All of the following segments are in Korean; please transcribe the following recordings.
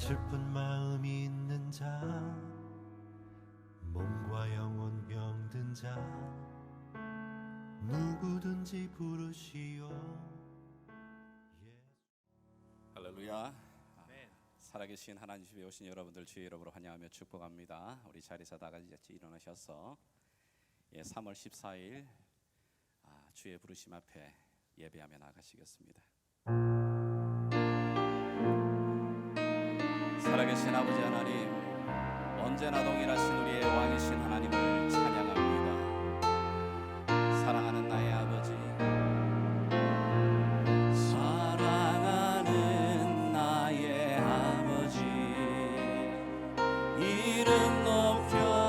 슬픈 마음이 있는 자, 몸과 영혼 병든 자, 누구든지 부르시오. 할렐루야. 살아계신 하나님 집에 오신 여러분들 주의 이름으로 환영하며 축복합니다. 우리 자리에서 다 같이 일어나셔서 3월 14일 주의 부르심 앞에 예배하며 나가시겠습니다. 살아계신 아버지 하나님, 언제나 동일하신 우리의 왕이신 하나님을 찬양합니다. 사랑하는 나의 아버지, 사랑하는 나의 아버지, 이름 높여드립니다.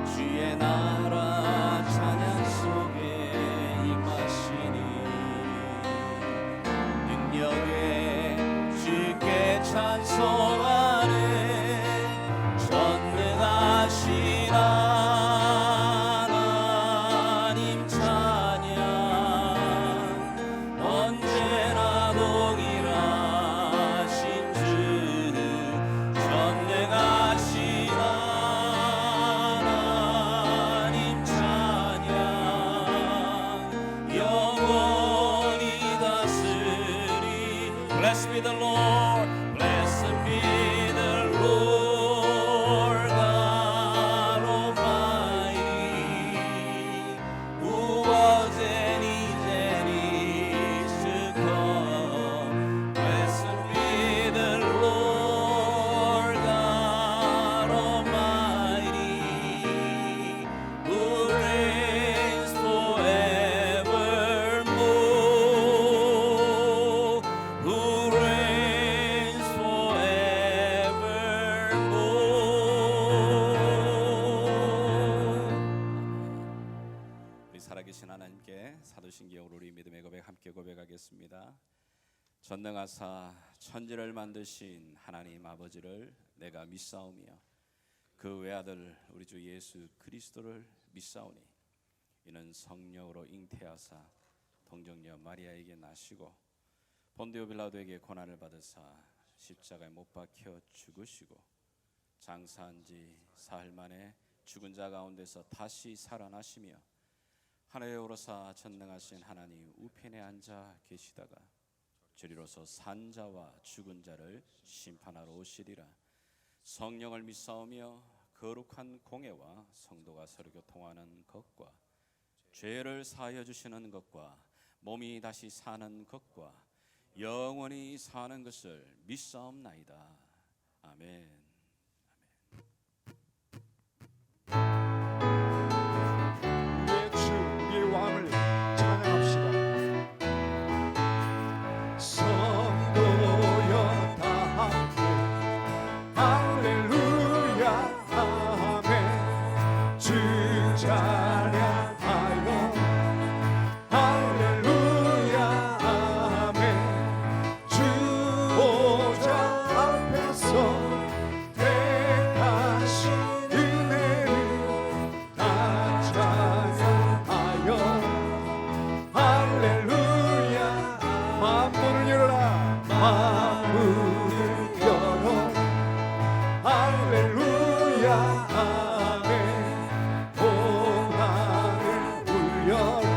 주의 나라 찬양 속에 임하시니 능력에 주께 찬송하네. 전능하신 하나님 찬양, 언제나 동일하신 주, 전능하신 하나님 찬양, 영원히 다스리. Blessed be the Lord, blessed be the Lord God Almighty, who was and is to come. Blessed be the Lord God Almighty, who reigns forevermore, who reigns forevermore. 우리 살아계신 하나님께 사도신경으로 우리 믿음의 고백 함께 고백하겠습니다. 전능하사 천지를 만드신 하나님 아버지를 내가 믿사오며 그 외아들 우리 주 예수 그리스도를 믿사오니 이는 성령으로 잉태하사 동정녀 마리아에게 나시고 본디오 빌라도에게 고난을 받으사 십자가에 못 박혀 죽으시고 장사한 지 사흘 만에 죽은 자 가운데서 다시 살아나시며 하늘에 오르사 전능하신 하나님 우편에 앉아 계시다가 저리로서 산 자와 죽은 자를 심판하러 오시리라. 성령을 믿사오며 거룩한 공회와 성도가 서로 교통하는 것과 죄를 사하여 주시는 것과 몸이 다시 사는 것과 영원히 사는 것을 믿사옵나이다. 아멘. 우리의 주, 우리의 왕을 찬양합시다. 성도여 다 함께 할렐루야 아멘. 주 찬양하여 할렐루야 아멘. 주 보좌 앞에서 택하신 은혜를 다 찬양하여 할렐루야. 만물을 열어라, 만물을 열어 할렐루야 아멘. 고난을 울려라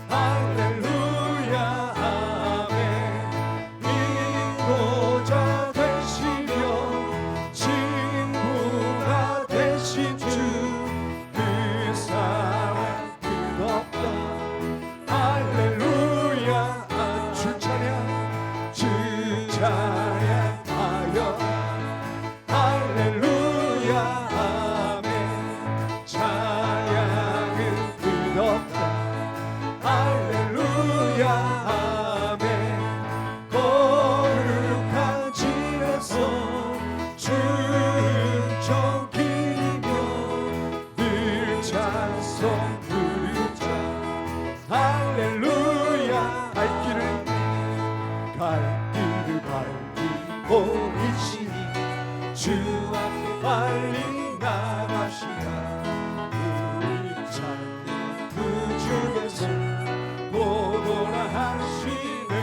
할렐루야 아멘. 인도자 되시며 친구가 되신 주, 그 사랑 끝없다 할렐루야. 주 찬양, 주 찬양하여 할렐루야 아멘. 찬양은 끝없다 할렐루야 아멘. 거룩한 집에서 주를 기리며 늘 찬송 부르자 할렐루야. 갈 길을 밝히고 계시니 주 앞에 빨리 나갑시다. 우리 찾는 그 주께서 보도라 하시네.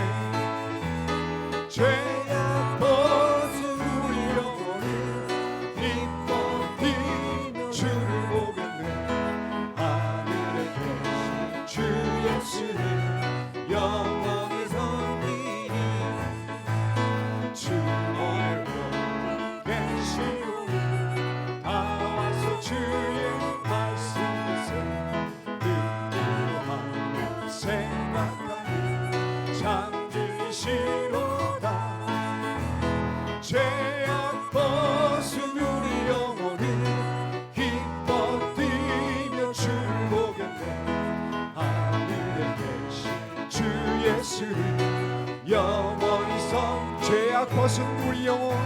예수를 영원히 섬 죄악 벗은 우리 영혼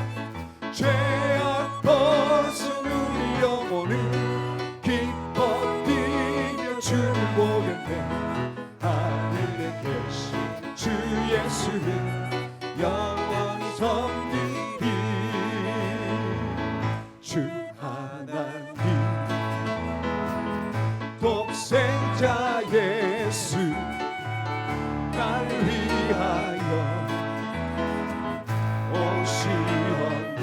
죄악 벗은 우리 영혼은 기뻐 뛰며 주를 보겠네 하늘에 계신 주 예수를 영원히 섬기리 주 하나님 독생자 예수 날 위하여 오시었네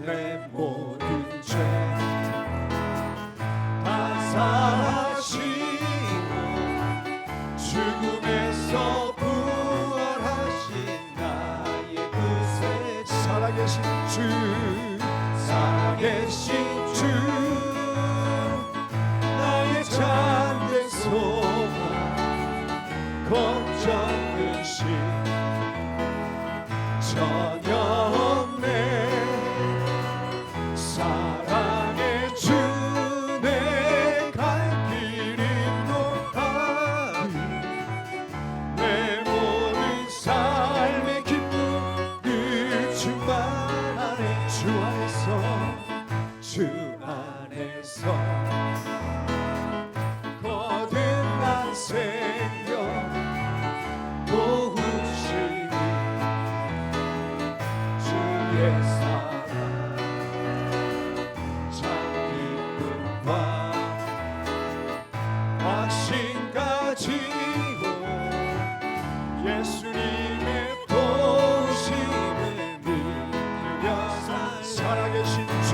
내 모든 죄 다 사하시고 죽음에서 부활하신 나의 구세 살아계신 주 살아계신 주 나의 참된 소망 걱정 근심 전혀 없네 사랑의 주 내 갈 길 인도하리 내 모든 삶의 기쁨 늘 충만하네 주 안에서 거듭난 생명 도우시니 주의 사랑 참 기쁨과 확신 가지고 예수님의 도우심을 믿으며 살아계신 주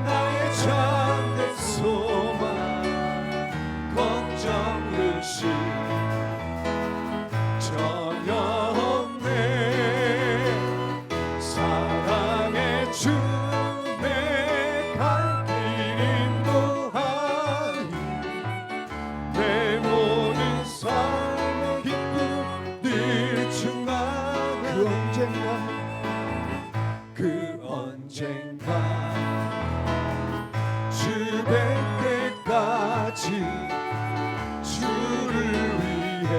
나의 참된 소망 걱정 근심 전혀 없네 사랑의 주 내 갈 길 인도하니 내 모든 삶의 기쁨 늘 충만한 그 언젠가 주 뵐 때까지 주를 위해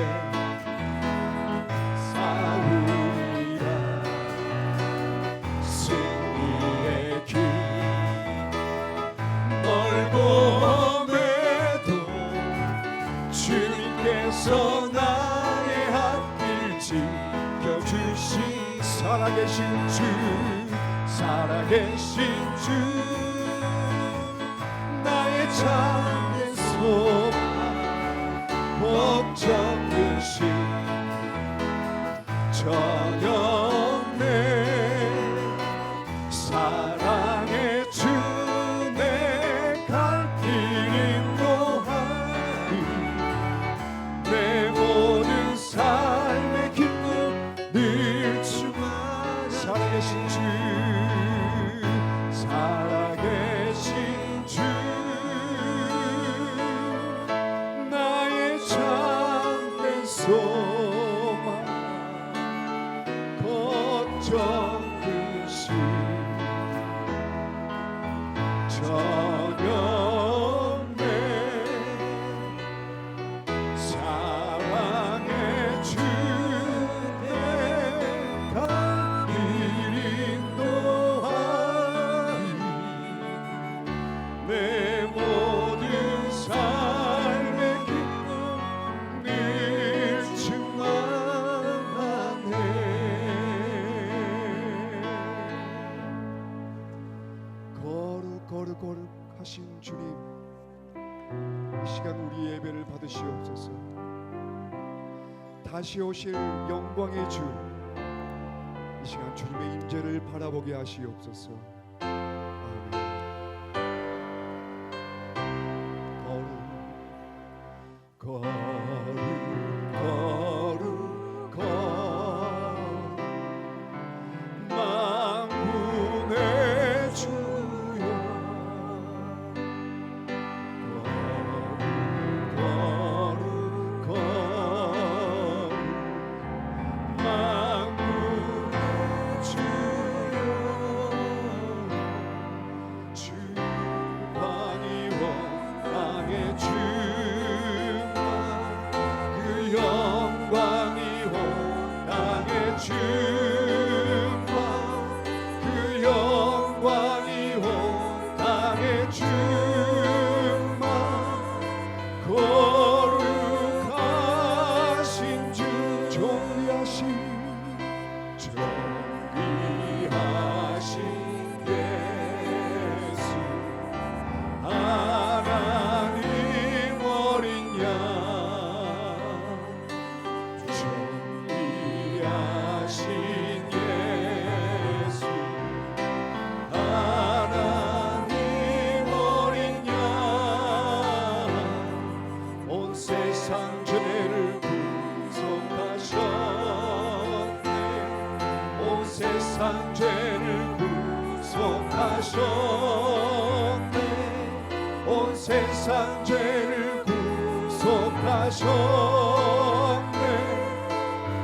싸우리라 승리의 길 멀고 험해도 주님께서 나의 앞길 지켜주시 살아계신 주 살아계신 주 나의 참된 소망 걱정 근심 전혀 없네 사랑의 주 내 갈 길 인도하리 내 모든 삶의 기쁨 늘 충만 살아계신 주 살아계신 주 나의 참된 소망 걱정 근심 전혀 없네 사랑의 주 내 갈 길 인도하리 내 모든 삶의 기쁨 늘 충만하네 거룩 하신 주님 이 시간 우리 예배를 받으시옵소서 다시 오실 영광의 주 이 시간 주님의 임재를 바라보게 하시옵소서 아멘 거룩 만군의 주여 거룩 만군의 주여 세상 죄를 구속하셨네.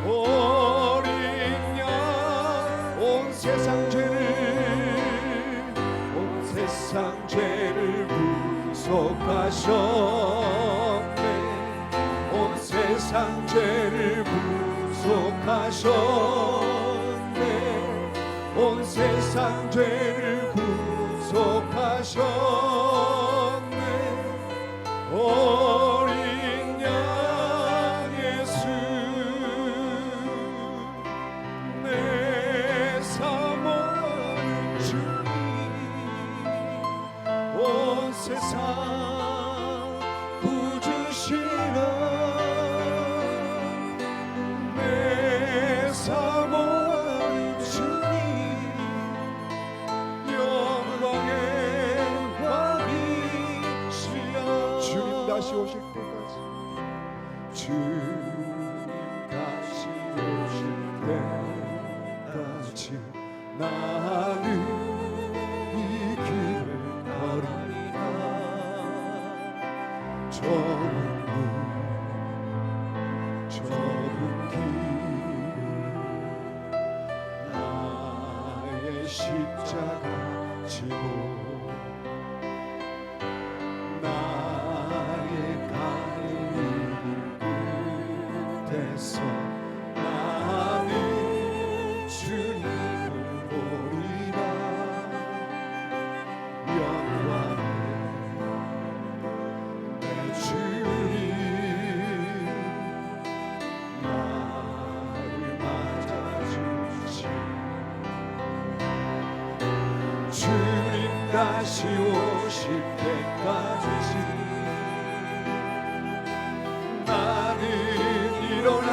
어린 양 온 세상 죄를 구속하셨네. 온 세상 죄를 구속하셨네. 온 세상 죄를 구속하셨네. 어린 양 예수 내 사모하는 주님 온 세상 구주시라. 내 사모하는 주님 영광의 왕이시라. 주님 다시 오실 때까지 주님 다시 오실 때까지 나는 이 길을 걸으리라. 좁은 길 나의 십자가 지고 나의 가는 끝에서 나는 주님을 보리라. 영광의 내 주님 나를 맞아주시. 주님 다시 오실 때까지 나는 일어나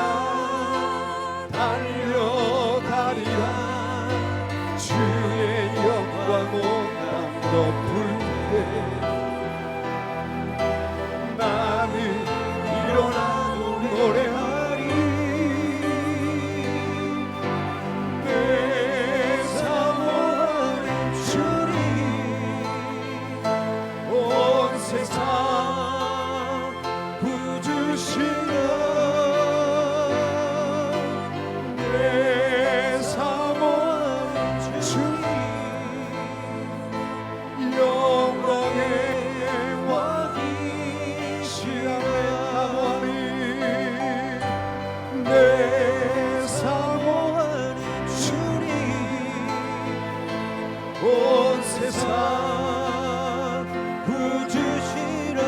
달려가리라. 주의 영광 온 땅 덮을 때 나는 일어나 노래하리. 내 사모하는 주님 온 세상 구주시라. 내 사모하는 주님 영광의 왕이시라. 내 사모하는 주님 온 세상 구주시라.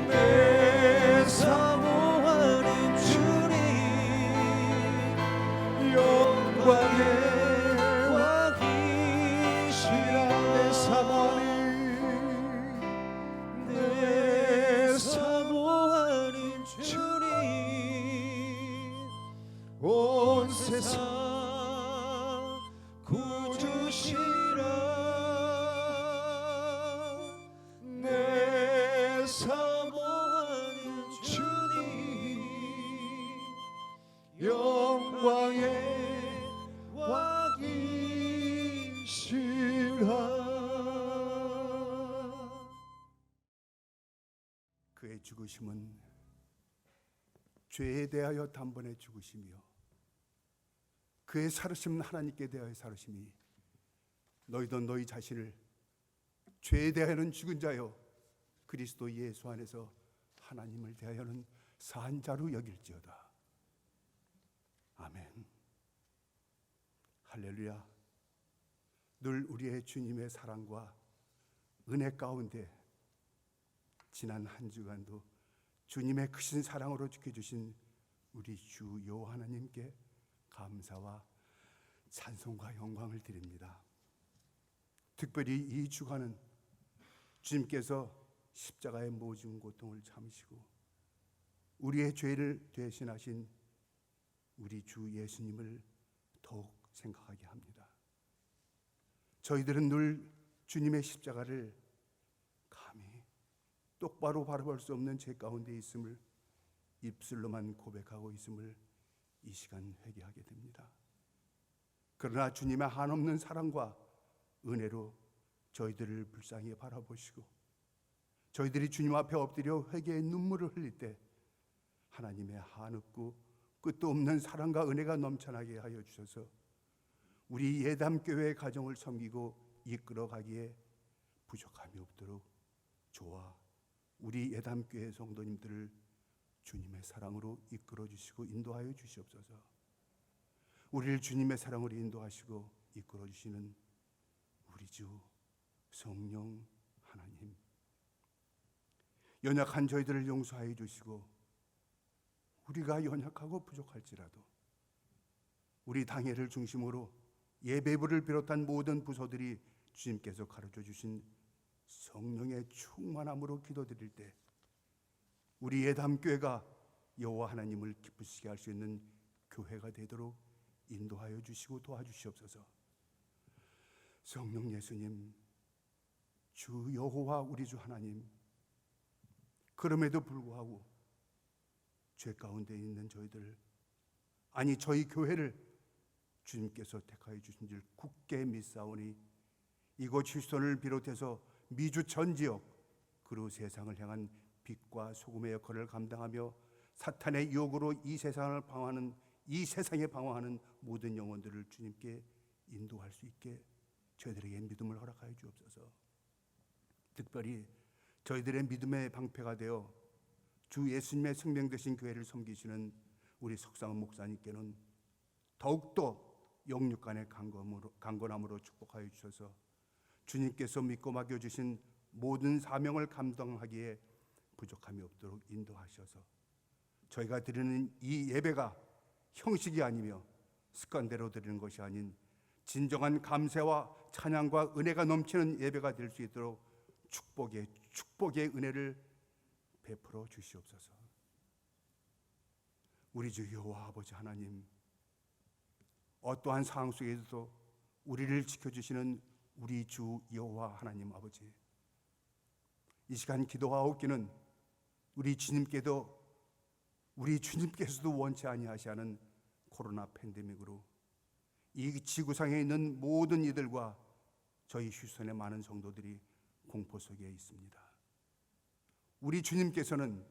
내 사모하는 주님 영광의 왕이시라. 내 사모하는 주님 온 세상 구주시라. 내 사모하는 주님 영광의 왕이시라. 그의 죽으심은 죄에 대하여 단번에 죽으시며 그의 살으심은 하나님께 대하여 살으심이 너희도 너희 자신을 죄에 대하여는 죽은 자요 그리스도 예수 안에서 하나님을 대하여는 산 자로 여길지어다. 아멘. 할렐루야. 늘 우리의 주님의 사랑과 은혜 가운데 지난 한 주간도 주님의 크신 사랑으로 지켜주신 우리 주 여호와 하나님께 감사와 찬송과 영광을 드립니다. 특별히 이 주간은 주님께서 십자가의 모든 고통을 참으시고 우리의 죄를 대신하신 우리 주 예수님을 더욱 생각하게 합니다. 저희들은 늘 주님의 십자가를 감히 똑바로 바라볼 수 없는 죄 가운데 있음을 입술로만 고백하고 있음을 이 시간 회개하게 됩니다. 그러나 주님의 한없는 사랑과 은혜로 저희들을 불쌍히 바라보시고 저희들이 주님 앞에 엎드려 회개의 눈물을 흘릴 때 하나님의 한없고 끝도 없는 사랑과 은혜가 넘쳐나게 하여 주셔서 우리 예담교회 가정을 섬기고 이끌어가기에 부족함이 없도록 저와 우리 예담교회 성도님들을 주님의 사랑으로 이끌어 주시고 인도하여 주시옵소서. 우리를 주님의 사랑으로 인도하시고 이끌어 주시는 우리 주 성령 하나님, 연약한 저희들을 용서하여 주시고 우리가 연약하고 부족할지라도 우리 당회를 중심으로 예배부를 비롯한 모든 부서들이 주님께서 가르쳐 주신 성령의 충만함으로 기도드릴 때 우리 예담교회가 여호와 하나님을 기쁘시게 할 수 있는 교회가 되도록 인도하여 주시고 도와주시옵소서. 성령 예수님, 주 여호와 우리 주 하나님, 그럼에도 불구하고 죄 가운데 있는 저희들, 아니 저희 교회를 주님께서 택하여 주신 줄 굳게 믿사오니 이곳 휴스턴을 비롯해서 미주 전 지역 그리고 세상을 향한 빛과 소금의 역할을 감당하며 사탄의 유혹으로 이 세상에 방황하는 모든 영혼들을 주님께 인도할 수 있게 저희들에게 믿음을 허락하여 주옵소서. 특별히 저희들의 믿음의 방패가 되어 주 예수님의 생명 되신 교회를 섬기시는 우리 석상은 목사님께는 더욱더 영육간의 강건함으로 축복하여 주셔서 주님께서 믿고 맡겨주신 모든 사명을 감당하기에 부족함이 없도록 인도하셔서 저희가 드리는 이 예배가 형식이 아니며 습관대로 드리는 것이 아닌 진정한 감사와 찬양과 은혜가 넘치는 예배가 될 수 있도록 축복의 은혜를 베풀어 주시옵소서. 우리 주 여호와 아버지 하나님, 어떠한 상황 속에서도 우리를 지켜주시는 우리 주 여호와 하나님 아버지, 이 시간 기도하옵기는 우리 주님께서도 원치 아니하시는 코로나 팬데믹으로 이 지구상에 있는 모든 이들과 저희 휴스턴의 많은 성도들이 공포 속에 있습니다. 우리 주님께서는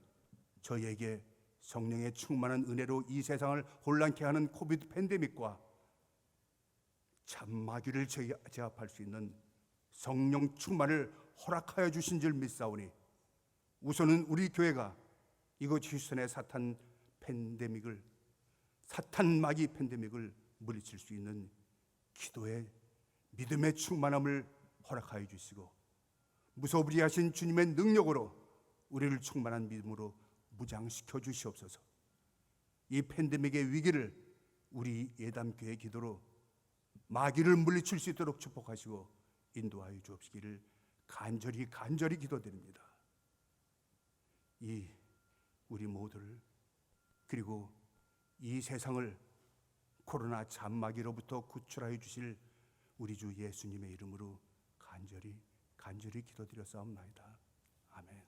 저희에게 성령의 충만한 은혜로 이 세상을 혼란케 하는 코비드 팬데믹과 참 마귀를 제압할 수 있는 성령 충만을 허락하여 주신 줄 믿사오니 우선은 우리 교회가 이곳 휴스턴의 사탄 마귀 팬데믹을 물리칠 수 있는 기도의 믿음의 충만함을 허락하여 주시고 무소불위하신 주님의 능력으로 우리를 충만한 믿음으로 무장시켜 주시옵소서. 이 팬데믹의 위기를 우리 예담교회 기도로 마귀를 물리칠 수 있도록 축복하시고 인도하여 주옵시기를 간절히 기도드립니다. 이 우리 모두를 그리고 이 세상을 코로나 잔마귀로부터 구출하여 주실 우리 주 예수님의 이름으로 간절히 기도드렸사옵나이다. 아멘.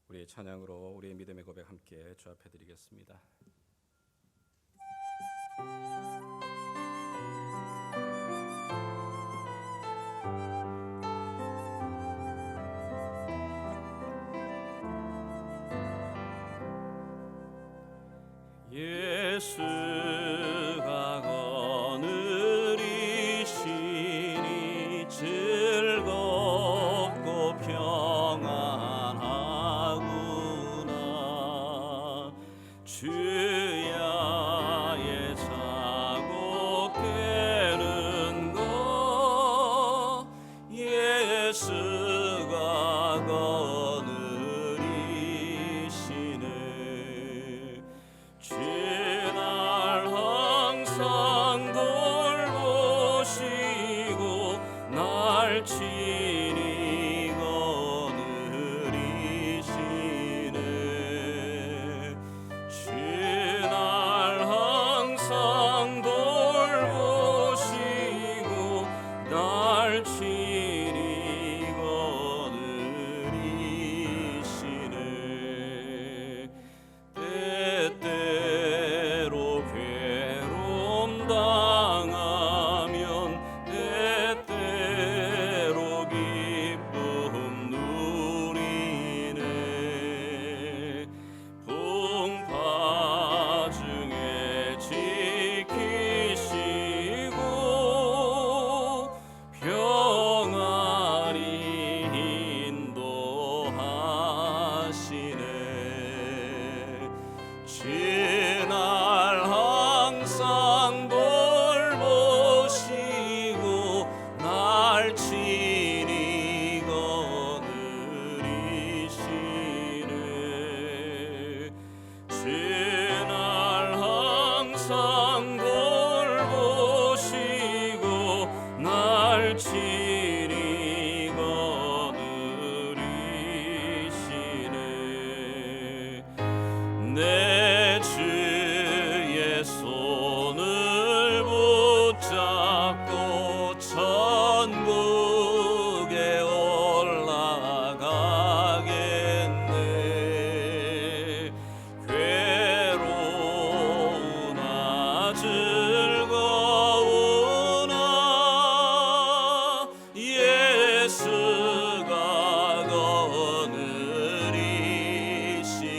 우리의 찬양으로 우리의 믿음의 고백 함께 주 앞에 드리겠습니다. 예수가 거느리시니 즐겁고 평안하구나. 주야의 자고 깨는 것 예수가 거느리시네. 주나 친히 거느리시네 주날 항상 돌보시고 날 친히 거느리시네 때때로 괴로움 당하면 때때로 기쁨 누리네 풍파 중에 지키시고 평안히 인도하시네 지날 항상 돌보시고 날 친히 거느리시네 지날 항상 돌보시고 날 친히 거느리시네 내 주의 손을 붙잡고 천국에 올라가겠네 괴로우나 즐거우나 예수가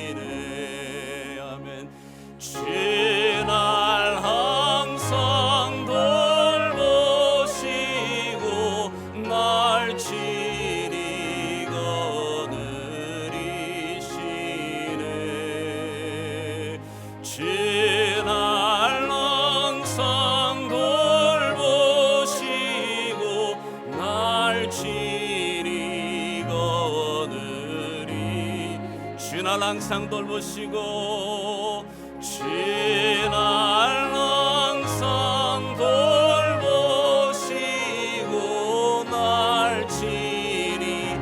거느리시네 아멘 주날 항상 돌보시고 날 친히 거느리시네 주날 항상 돌보시고 날 친히 거느리 주날 항상 돌보시고 주날 항상 돌보시고 날 친히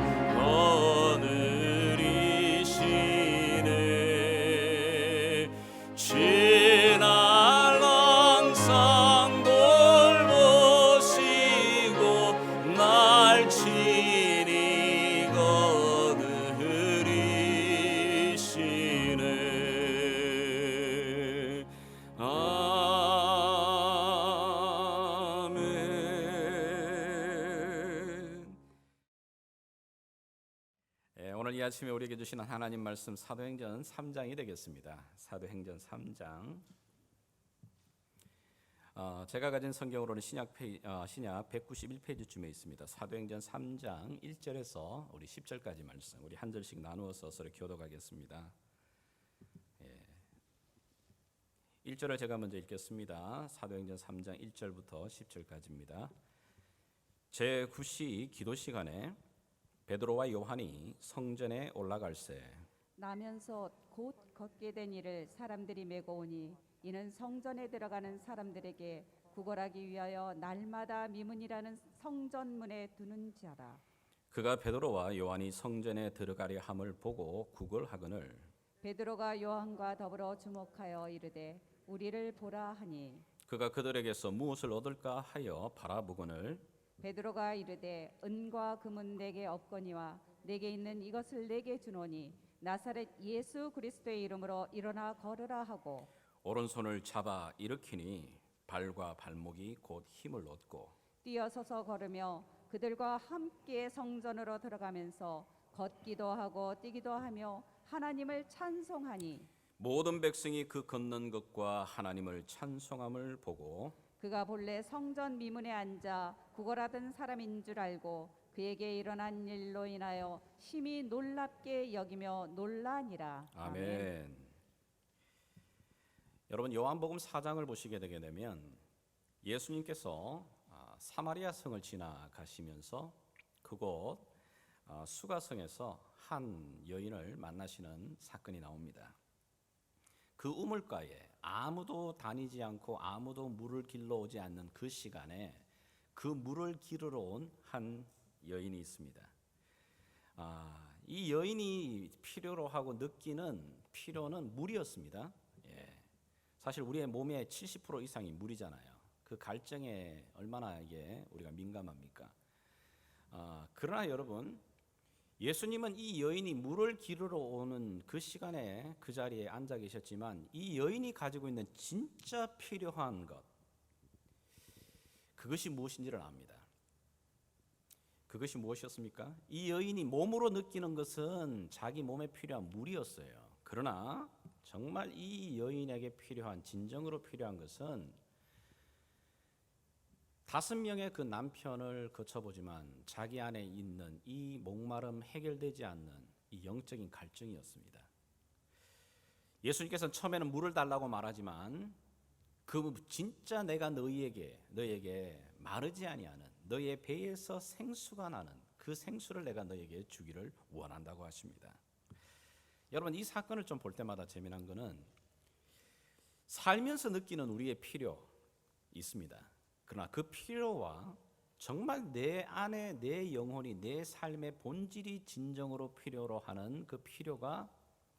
거느리시네 주날 항상 돌보시고 날 친히 거느리시네 아멘. 오늘 이 아침에 우리에게 주시는 하나님 말씀 사도행전 3장이 되겠습니다. 사도행전 3장. 제가 가진 성경으로는 신약 191페이지쯤에 있습니다. 사도행전 3장 1절에서 우리 10절까지 말씀, 우리 한 절씩 나누어서 서로 교독하겠습니다. 1절을 제가 먼저 읽겠습니다. 사도행전 3장 1절부터 10절까지입니다. 제9시 기도 시간에 베드로와 요한이 성전에 올라갈새 나면서 곧 걷게 된 이를 사람들이 메고 오니 이는 성전에 들어가는 사람들에게 구걸하기 위하여 날마다 미문이라는 성전문에 두는 자라. 그가 베드로와 요한이 성전에 들어가려 함을 보고 구걸하거늘 베드로가 요한과 더불어 주목하여 이르되 우리를 보라 하니 그가 그들에게서 무엇을 얻을까 하여 바라보거늘 베드로가 이르되 은과 금은 내게 없거니와 내게 있는 이것을 내게 주노니 나사렛 예수 그리스도의 이름으로 일어나 걸으라 하고 오른손을 잡아 일으키니 발과 발목이 곧 힘을 얻고 뛰어서서 걸으며 그들과 함께 성전으로 들어가면서 걷기도 하고 뛰기도 하며 하나님을 찬송하니 모든 백성이 그 걷는 것과 하나님을 찬송함을 보고 그가 본래 성전 미문에 앉아 구걸하던 사람인 줄 알고 그에게 일어난 일로 인하여 심히 놀랍게 여기며 놀라니라. 아멘. 여러분 요한복음 4장을 보시게 되게 되면 예수님께서 사마리아 성을 지나가시면서 그곳 수가성에서 한 여인을 만나시는 사건이 나옵니다. 그 우물가에 아무도 다니지 않고 아무도 물을 길러 오지 않는 그 시간에 그 물을 기르러 온 한 여인이 있습니다. 이 여인이 필요로 하고 느끼는 필요는 물이었습니다. 사실 우리의 몸의 70% 이상이 물이잖아요. 그 갈증에 얼마나 이게 우리가 민감합니까? 그러나 여러분, 예수님은 이 여인이 물을 기르러 오는 그 시간에 그 자리에 앉아 계셨지만 이 여인이 가지고 있는 진짜 필요한 것, 그것이 무엇인지를 압니다. 그것이 무엇이었습니까? 이 여인이 몸으로 느끼는 것은 자기 몸에 필요한 물이었어요. 그러나 정말 이 여인에게 필요한, 진정으로 필요한 것은 5명의 그 남편을 거쳐보지만 자기 안에 있는 이 목마름, 해결되지 않는 이 영적인 갈증이었습니다. 예수님께서는 처음에는 물을 달라고 말하지만 그 진짜 내가 너에게 마르지 아니하는, 너의 배에서 생수가 나는 그 생수를 내가 너에게 주기를 원한다고 하십니다. 여러분, 이 사건을 좀 볼 때마다 재미난 거는 살면서 느끼는 우리의 필요 있습니다. 그러나 그 필요와 정말 내 안에 내 영혼이, 내 삶의 본질이 진정으로 필요로 하는 그 필요가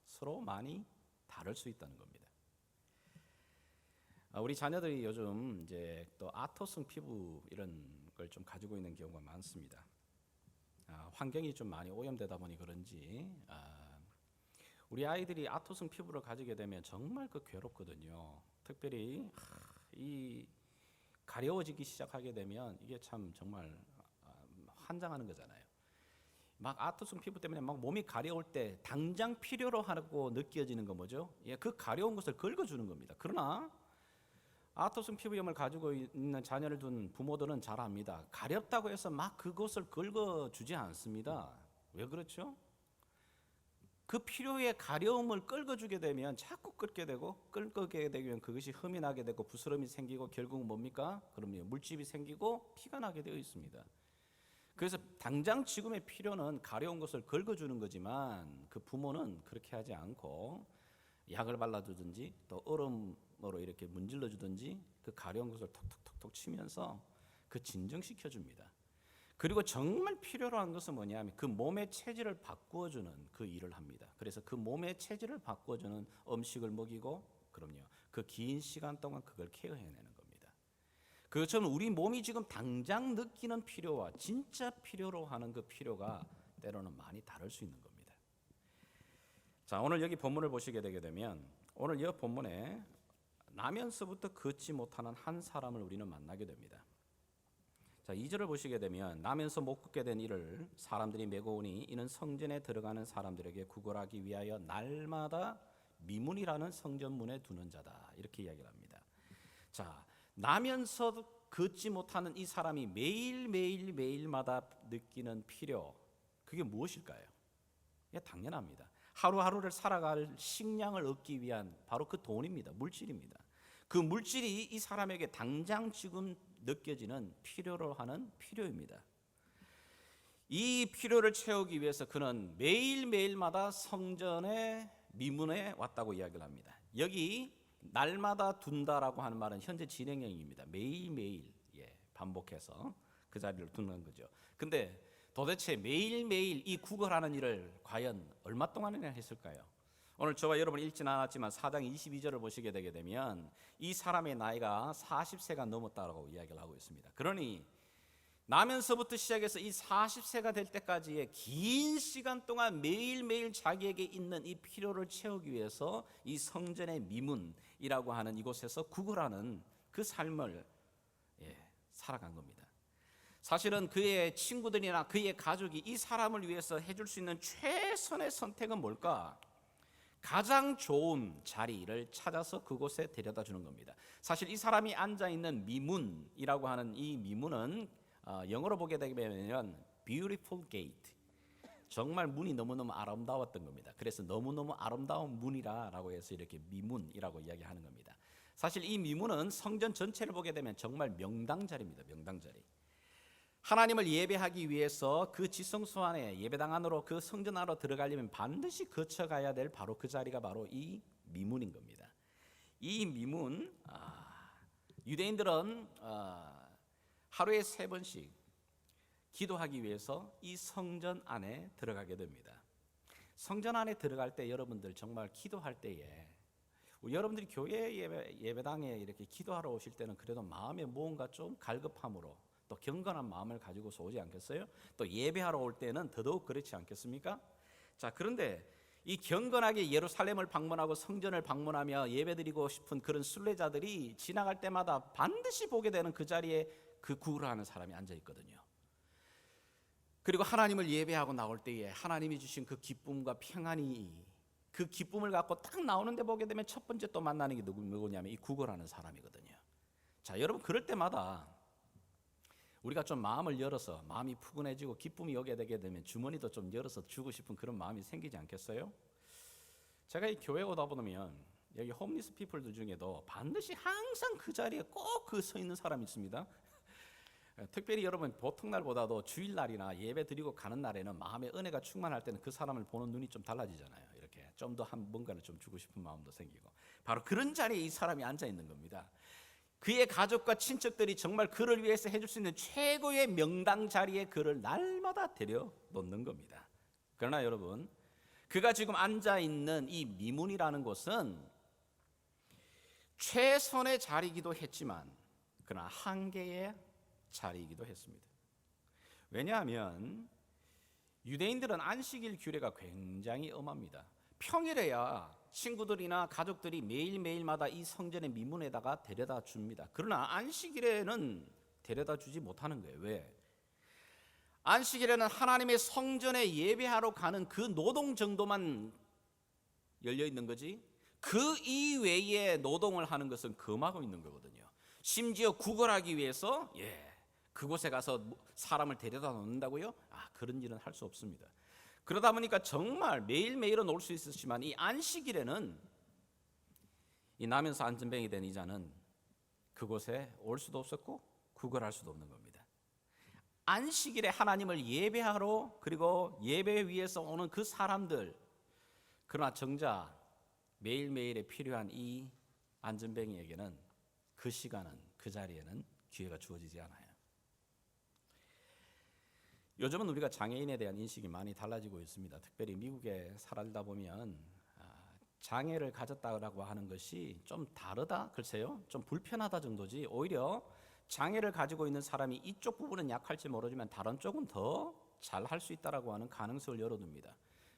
서로 많이 다를 수 있다는 겁니다. 우리 자녀들이 요즘 이제 또 아토성 피부 이런 걸 좀 가지고 있는 경우가 많습니다. 환경이 좀 많이 오염되다 보니 그런지 우리 아이들이 아토성 피부를 가지게 되면 정말 그 괴롭거든요. 특별히 이 가려워지기 시작하게 되면 이게 참 정말 환장하는 거잖아요. 막 아토성 피부 때문에 막 몸이 가려울 때 당장 필요로 하고 느껴지는 거 뭐죠? 그 가려운 것을 긁어주는 겁니다. 그러나 아토성 피부염을 가지고 있는 자녀를 둔 부모들은 잘 압니다. 가렵다고 해서 막 그것을 긁어주지 않습니다. 왜 그렇죠? 그 필요의 가려움을 긁어주게 되면 자꾸 긁게 되면 그것이 흠이 나게 되고 부스럼이 생기고 결국은 뭡니까? 그럼요, 물집이 생기고 피가 나게 되어 있습니다. 그래서 당장 지금의 필요는 가려운 것을 긁어주는 거지만 그 부모는 그렇게 하지 않고 약을 발라주든지 또 얼음으로 이렇게 문질러주든지 그 가려운 것을 톡톡톡톡 치면서 그 진정시켜줍니다. 그리고 정말 필요로 한 것은 뭐냐면 그 몸의 체질을 바꾸어주는 그 일을 합니다. 그래서 그 몸의 체질을 바꾸어주는 음식을 먹이고, 그럼요, 그 긴 시간 동안 그걸 케어해내는 겁니다. 그것처럼 우리 몸이 지금 당장 느끼는 필요와 진짜 필요로 하는 그 필요가 때로는 많이 다를 수 있는 겁니다. 자, 오늘 여기 본문을 보시게 되게 되면 오늘 이 본문에 나면서부터 걷지 못하는 한 사람을 우리는 만나게 됩니다. 자, 2절을 보시게 되면 나면서 못 걷게 된 이를 사람들이 메고 오니 이는 성전에 들어가는 사람들에게 구걸하기 위하여 날마다 미문이라는 성전문에 두는 자다, 이렇게 이야기를 합니다. 자, 나면서 걷지 못하는 이 사람이 매일마다 느끼는 필요, 그게 무엇일까요? 당연합니다. 하루하루를 살아갈 식량을 얻기 위한 바로 그 돈입니다. 물질입니다. 그 물질이 이 사람에게 당장 지금 느껴지는 필요로 하는 필요입니다. 이 필요를 채우기 위해서 그는 매일마다 성전의 미문에 왔다고 이야기를 합니다. 여기 날마다 둔다라고 하는 말은 현재 진행형입니다. 매일매일 반복해서 그 자리를 두는 거죠. 근데 도대체 매일매일 이 구걸하는 일을 과연 얼마 동안이나 했을까요? 오늘 저와 여러분이 읽진 않았지만 4장 22절을 보시게 되게 되면 이 사람의 나이가 40세가 넘었다고 이야기를 하고 있습니다. 그러니 나면서부터 시작해서 이 40세가 될 때까지의 긴 시간 동안 매일매일 자기에게 있는 이 필요를 채우기 위해서 이 성전의 미문이라고 하는 이곳에서 구걸하는 그 삶을 살아간 겁니다. 사실은 그의 친구들이나 그의 가족이 이 사람을 위해서 해줄 수 있는 최선의 선택은 뭘까? 가장 좋은 자리를 찾아서 그곳에 데려다 주는 겁니다. 사실 이 사람이 앉아있는 미문이라고 하는 이 미문은 영어로 보게 되면 beautiful gate, 정말 문이 너무너무 아름다웠던 겁니다. 그래서 너무너무 아름다운 문이라고 해서 이렇게 미문이라고 이야기하는 겁니다. 사실 이 미문은 성전 전체를 보게 되면 정말 명당 자리입니다. 명당 자리. 하나님을 예배하기 위해서 그 지성소 안에 예배당 안으로 그 성전 안으로 들어가려면 반드시 거쳐가야 될 바로 그 자리가 바로 이 미문인 겁니다. 이 미문, 유대인들은 하루에 3번씩 기도하기 위해서 이 성전 안에 들어가게 됩니다. 성전 안에 들어갈 때 여러분들 정말 기도할 때에 여러분들이 교회 예배당에 이렇게 기도하러 오실 때는 그래도 마음에 무언가 좀 갈급함으로 또 경건한 마음을 가지고서 오지 않겠어요? 또 예배하러 올 때는 더더욱 그렇지 않겠습니까? 자, 그런데 이 경건하게 예루살렘을 방문하고 성전을 방문하며 예배드리고 싶은 그런 순례자들이 지나갈 때마다 반드시 보게 되는 그 자리에 그 구걸하는 사람이 앉아 있거든요. 그리고 하나님을 예배하고 나올 때에 하나님이 주신 그 기쁨과 평안이 그 기쁨을 갖고 딱 나오는데 보게 되면 첫 번째 또 만나는 게 누구냐면 이 구걸하는 사람이거든요. 자, 여러분 그럴 때마다 우리가 좀 마음을 열어서 마음이 푸근해지고 기쁨이 오게 되게 되면 주머니도 좀 열어서 주고 싶은 그런 마음이 생기지 않겠어요? 제가 이 교회 오다 보면 여기 홈리스 피플들 중에도 반드시 항상 그 자리에 꼭 그 서 있는 사람이 있습니다. 특별히 여러분 보통 날보다도 주일날이나 예배 드리고 가는 날에는 마음의 은혜가 충만할 때는 그 사람을 보는 눈이 좀 달라지잖아요. 이렇게 좀 더 뭔가를 좀 주고 싶은 마음도 생기고 바로 그런 자리에 이 사람이 앉아 있는 겁니다. 그의 가족과 친척들이 정말 그를 위해서 해줄 수 있는 최고의 명당 자리에 그를 날마다 데려 놓는 겁니다. 그러나 여러분 그가 지금 앉아 있는 이 미문이라는 곳은 최선의 자리이기도 했지만 그러나 한계의 자리이기도 했습니다. 왜냐하면 유대인들은 안식일 규례가 굉장히 엄합니다. 평일에야 친구들이나 가족들이 매일매일마다 이 성전의 미문에다가 데려다 줍니다. 그러나 안식일에는 데려다 주지 못하는 거예요. 왜? 안식일에는 하나님의 성전에 예배하러 가는 그 노동 정도만 열려 있는 거지 그 이외에 노동을 하는 것은 금하고 있는 거거든요. 심지어 구걸하기 위해서 그곳에 가서 사람을 데려다 놓는다고요? 그런 일은 할 수 없습니다. 그러다 보니까 정말 매일매일은 올 수 있었지만 이 안식일에는 이 나면서 안전뱅이 된 이자는 그곳에 올 수도 없었고 구걸할 수도 없는 겁니다. 안식일에 하나님을 예배하러 그리고 예배 위해서 오는 그 사람들 그러나 정작 매일매일에 필요한 이 안전뱅이에게는 그 시간은 그 자리에는 기회가 주어지지 않아요. 요즘은 우리가 장애인에 대한 인식이 많이 달라지고 있습니다. 특별히 미국에 살다 보면 장애를 가졌다라고 하는 것이 좀 다르다? 글쎄요. 좀 불편하다 정도지 오히려 장애를 가지고 있는 사람이 이쪽 부분은 약할지 모르지만 다른 쪽은 더 잘할 수 있다라고 하는 가능성을 열어둡니다.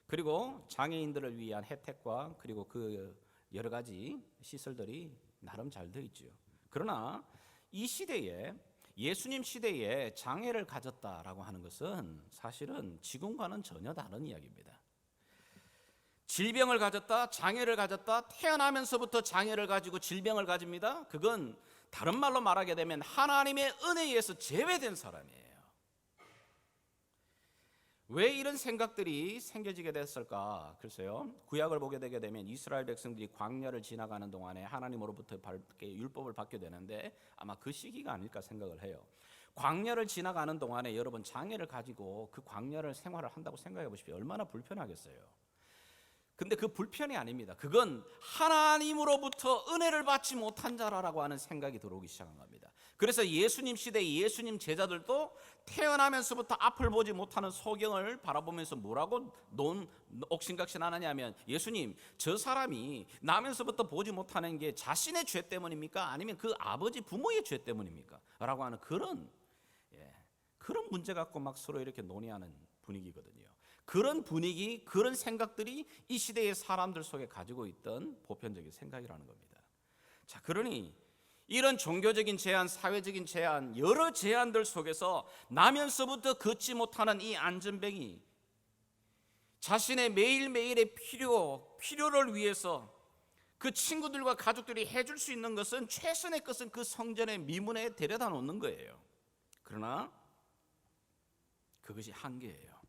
그리고 장애인들을 위한 혜택과 그리고 그 여러 가지 시설들이 나름 잘 되어 있죠. 그러나 이 시대에 예수님 시대에 장애를 가졌다라고 하는 것은 사실은 지금과는 전혀 다른 이야기입니다. 질병을 가졌다, 장애를 가졌다, 태어나면서부터 장애를 가지고 질병을 가집니다. 그건 다른 말로 말하게 되면 하나님의 은혜에 의해서 제외된 사람이에요. 왜 이런 생각들이 생겨지게 됐을까? 글쎄요. 구약을 보게 되게 되면 이스라엘 백성들이 광야를 지나가는 동안에 하나님으로부터 율법을 받게 되는데 아마 그 시기가 아닐까 생각을 해요. 광야를 지나가는 동안에 여러분 장애를 가지고 그 광야를 생활을 한다고 생각해 보십시오. 얼마나 불편하겠어요. 근데 그 불편이 아닙니다. 그건 하나님으로부터 은혜를 받지 못한 자라고 하는 생각이 들어오기 시작한 겁니다. 그래서 예수님 시대의 예수님 제자들도 태어나면서부터 앞을 보지 못하는 소경을 바라보면서 뭐라고 옥신각신 하냐면 예수님 저 사람이 나면서부터 보지 못하는 게 자신의 죄 때문입니까? 아니면 그 아버지 부모의 죄 때문입니까? 라고 하는 그런 문제 갖고 막 서로 이렇게 논의하는 분위기거든요. 그런 분위기, 그런 생각들이 이 시대의 사람들 속에 가지고 있던 보편적인 생각이라는 겁니다. 자, 그러니 이런 종교적인 제한, 사회적인 제한, 여러 제한들 속에서 나면서부터 걷지 못하는 이 안전뱅이 자신의 매일매일의 필요를 위해서 그 친구들과 가족들이 해줄 수 있는 것은 최선의 것은 그 성전의 미문에 데려다 놓는 거예요. 그러나 그것이 한계예요.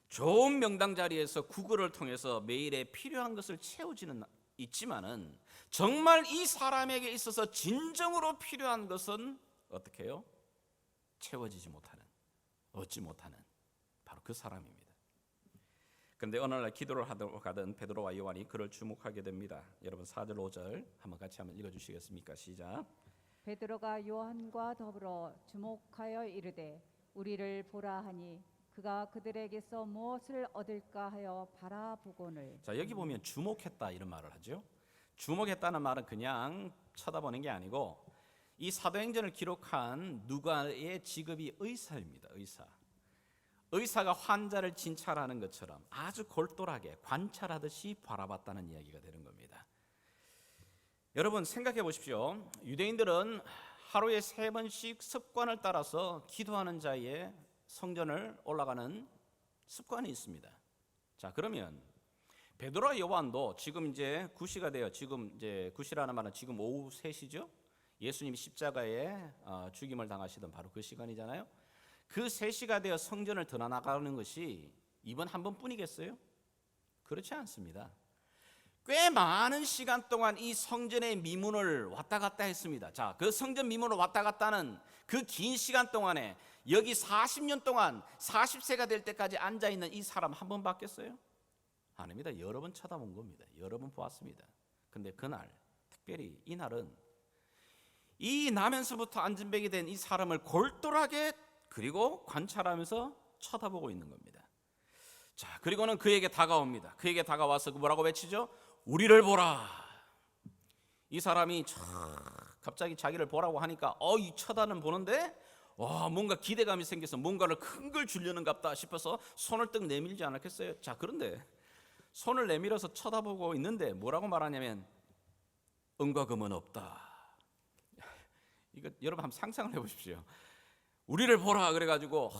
좋은 명당 자리에서 구걸을 통해서 매일의 필요한 것을 채우지는 있지만은 정말 이 사람에게 있어서 진정으로 필요한 것은 어떻게 해요? 채워지지 못하는, 얻지 못하는 바로 그 사람입니다. 그런데 어느 날 기도를 하러 가던 베드로와 요한이 그를 주목하게 됩니다. 여러분 4절 5절 한번 같이 한번 읽어주시겠습니까? 시작. 베드로가 요한과 더불어 주목하여 이르되 우리를 보라 하니 그가 그들에게서 무엇을 얻을까 하여 바라보고는. 자, 여기 보면 주목했다 이런 말을 하죠. 주목했다는 말은 그냥 쳐다보는 게 아니고 이 사도행전을 기록한 누가의 직업이 의사입니다. 의사가 환자를 진찰하는 것처럼 아주 골똘하게 관찰하듯이 바라봤다는 이야기가 되는 겁니다. 여러분 생각해 보십시오. 유대인들은 하루에 3번씩 습관을 따라서 기도하는 자의 성전을 올라가는 습관이 있습니다. 자, 그러면 베드로와 요한도 지금 이제 9시가 돼요. 지금 이제 9시라는 말은 지금 오후 3시죠. 예수님이 십자가에 죽임을 당하시던 바로 그 시간이잖아요. 그 3시가 되어 성전을 드나나가는 것이 이번 한 번뿐이겠어요? 그렇지 않습니다. 꽤 많은 시간 동안 이 성전의 미문을 왔다 갔다 했습니다. 자, 그 성전 미문을 왔다 갔다는 그 긴 시간 동안에 여기 40년 동안 40세가 될 때까지 앉아 있는 이 사람 한 번 봤겠어요? 아닙니다. 여러 번 쳐다본 겁니다. 여러 번 보았습니다. 근데 그날 특별히 이 날은 이 나면서부터 안진뱅이 된 이 사람을 골똘하게 그리고 관찰하면서 쳐다보고 있는 겁니다. 자, 그리고는 그에게 다가옵니다. 그에게 다가와서 뭐라고 외치죠? 우리를 보라. 이 사람이 갑자기 자기를 보라고 하니까 이 쳐다는 보는데 뭔가 기대감이 생겨서 뭔가를 큰 걸 주려는 갑다 싶어서 손을 떡 내밀지 않았겠어요? 자, 그런데 손을 내밀어서 쳐다보고 있는데 뭐라고 말하냐면 은과 금은 없다. 이거 여러분 한번 상상을 해보십시오. 우리를 보라 그래가지고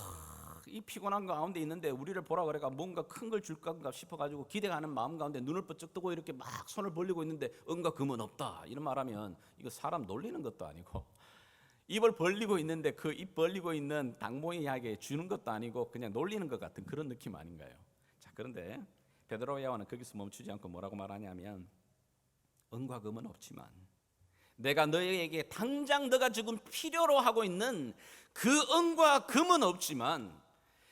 이 피곤한 가운데 있는데 우리를 보라 그래가 뭔가 큰 걸 줄까 싶어가지고 기대하는 마음 가운데 눈을 번쩍 뜨고 이렇게 막 손을 벌리고 있는데 은과 금은 없다 이런 말하면 이거 사람 놀리는 것도 아니고 입을 벌리고 있는데 그 입 벌리고 있는 당모이에게 주는 것도 아니고 그냥 놀리는 것 같은 그런 느낌 아닌가요? 자, 그런데 베드로와 요한은 거기서 멈추지 않고 뭐라고 말하냐면 은과 금은 없지만 내가 너에게 당장 너가 지금 필요로 하고 있는 그 은과 금은 없지만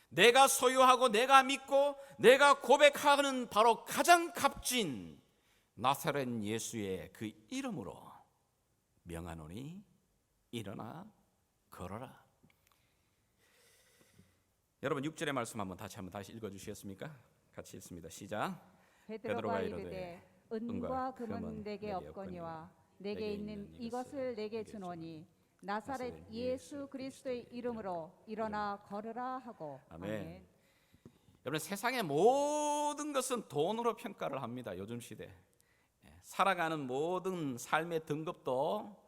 내가 소유하고 내가 믿고 내가 고백하는 바로 가장 값진 나사렛 예수의 그 이름으로 명하노니 일어나 걸어라. 여러분 6절의 말씀 한번 다시 읽어주시겠습니까? 같이 읽습니다. 시작. 베드로가 이르되 은과 금은 내게 없거니와 내게 있는 이것을 내게 주노니 나사렛 예수 그리스도의 이름으로 일어나 걸으라 하고. 아멘. 여러분 세상의 모든 것은 돈으로 평가를 합니다. 요즘 시대 살아가는 모든 삶의 등급도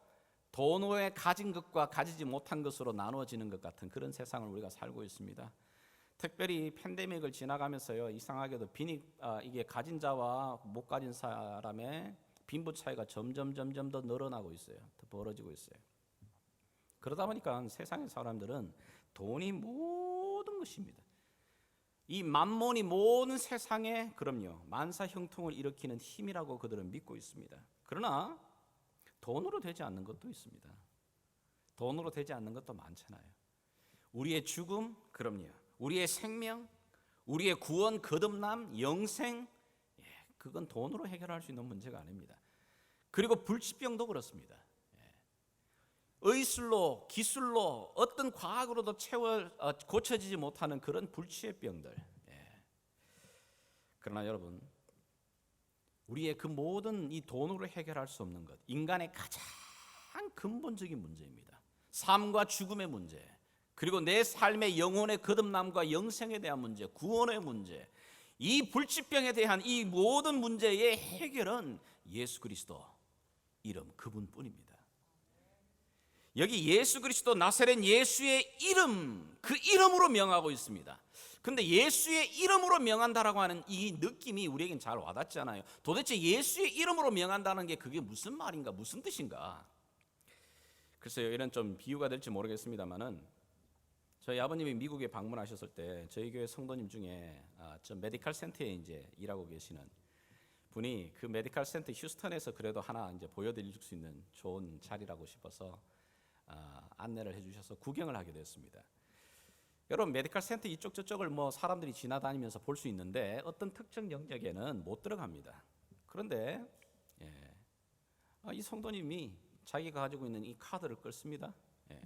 돈으로 가진 것과 가지지 못한 것으로 나누어지는 것 같은 그런 세상을 우리가 살고 있습니다. 특별히 팬데믹을 지나가면서요, 이상하게도 이게 가진 자와 못 가진 사람의 빈부 차이가 점점 더 늘어나고 있어요. 더 벌어지고 있어요. 그러다 보니까 세상의 사람들은 돈이 모든 것입니다. 이 만몬이 모든 세상에 그럼요 만사 형통을 일으키는 힘이라고 그들은 믿고 있습니다. 그러나 돈으로 되지 않는 것도 있습니다. 돈으로 되지 않는 것도 많잖아요. 우리의 죽음, 그럼요. 우리의 생명, 우리의 구원, 거듭남, 영생, 그건 돈으로 해결할 수 있는 문제가 아닙니다. 그리고 불치병도 그렇습니다. 의술로, 기술로, 어떤 과학으로도 고쳐지지 못하는 그런 불치의 병들. 그러나 여러분, 우리의 그 모든 이 돈으로 해결할 수 없는 것, 인간의 가장 근본적인 문제입니다. 삶과 죽음의 문제, 그리고 내 삶의 영혼의 거듭남과 영생에 대한 문제, 구원의 문제, 이 불치병에 대한 이 모든 문제의 해결은 예수 그리스도 이름 그분뿐입니다. 여기 예수 그리스도 나사렛 예수의 이름, 그 이름으로 명하고 있습니다. 근데 예수의 이름으로 명한다라고 하는 이 느낌이 우리에겐 잘 와닿지 않아요. 도대체 예수의 이름으로 명한다는 게 그게 무슨 말인가, 무슨 뜻인가? 글쎄요, 이런 좀 비유가 될지 모르겠습니다만은 저희 아버님이 미국에 방문하셨을 때 저희 교회 성도님 중에 저 메디컬 센터에 이제 일하고 계시는 분이 그 메디컬 센터 휴스턴에서 그래도 하나 이제 보여드릴 수 있는 좋은 자리라고 싶어서 안내를 해주셔서 구경을 하게 됐습니다. 여러분 메디컬 센터 이쪽 저쪽을 뭐 사람들이 지나다니면서 볼 수 있는데 어떤 특정 영역에는 못 들어갑니다. 그런데 이 성도님이 자기가 가지고 있는 이 카드를 끌습니다. 예.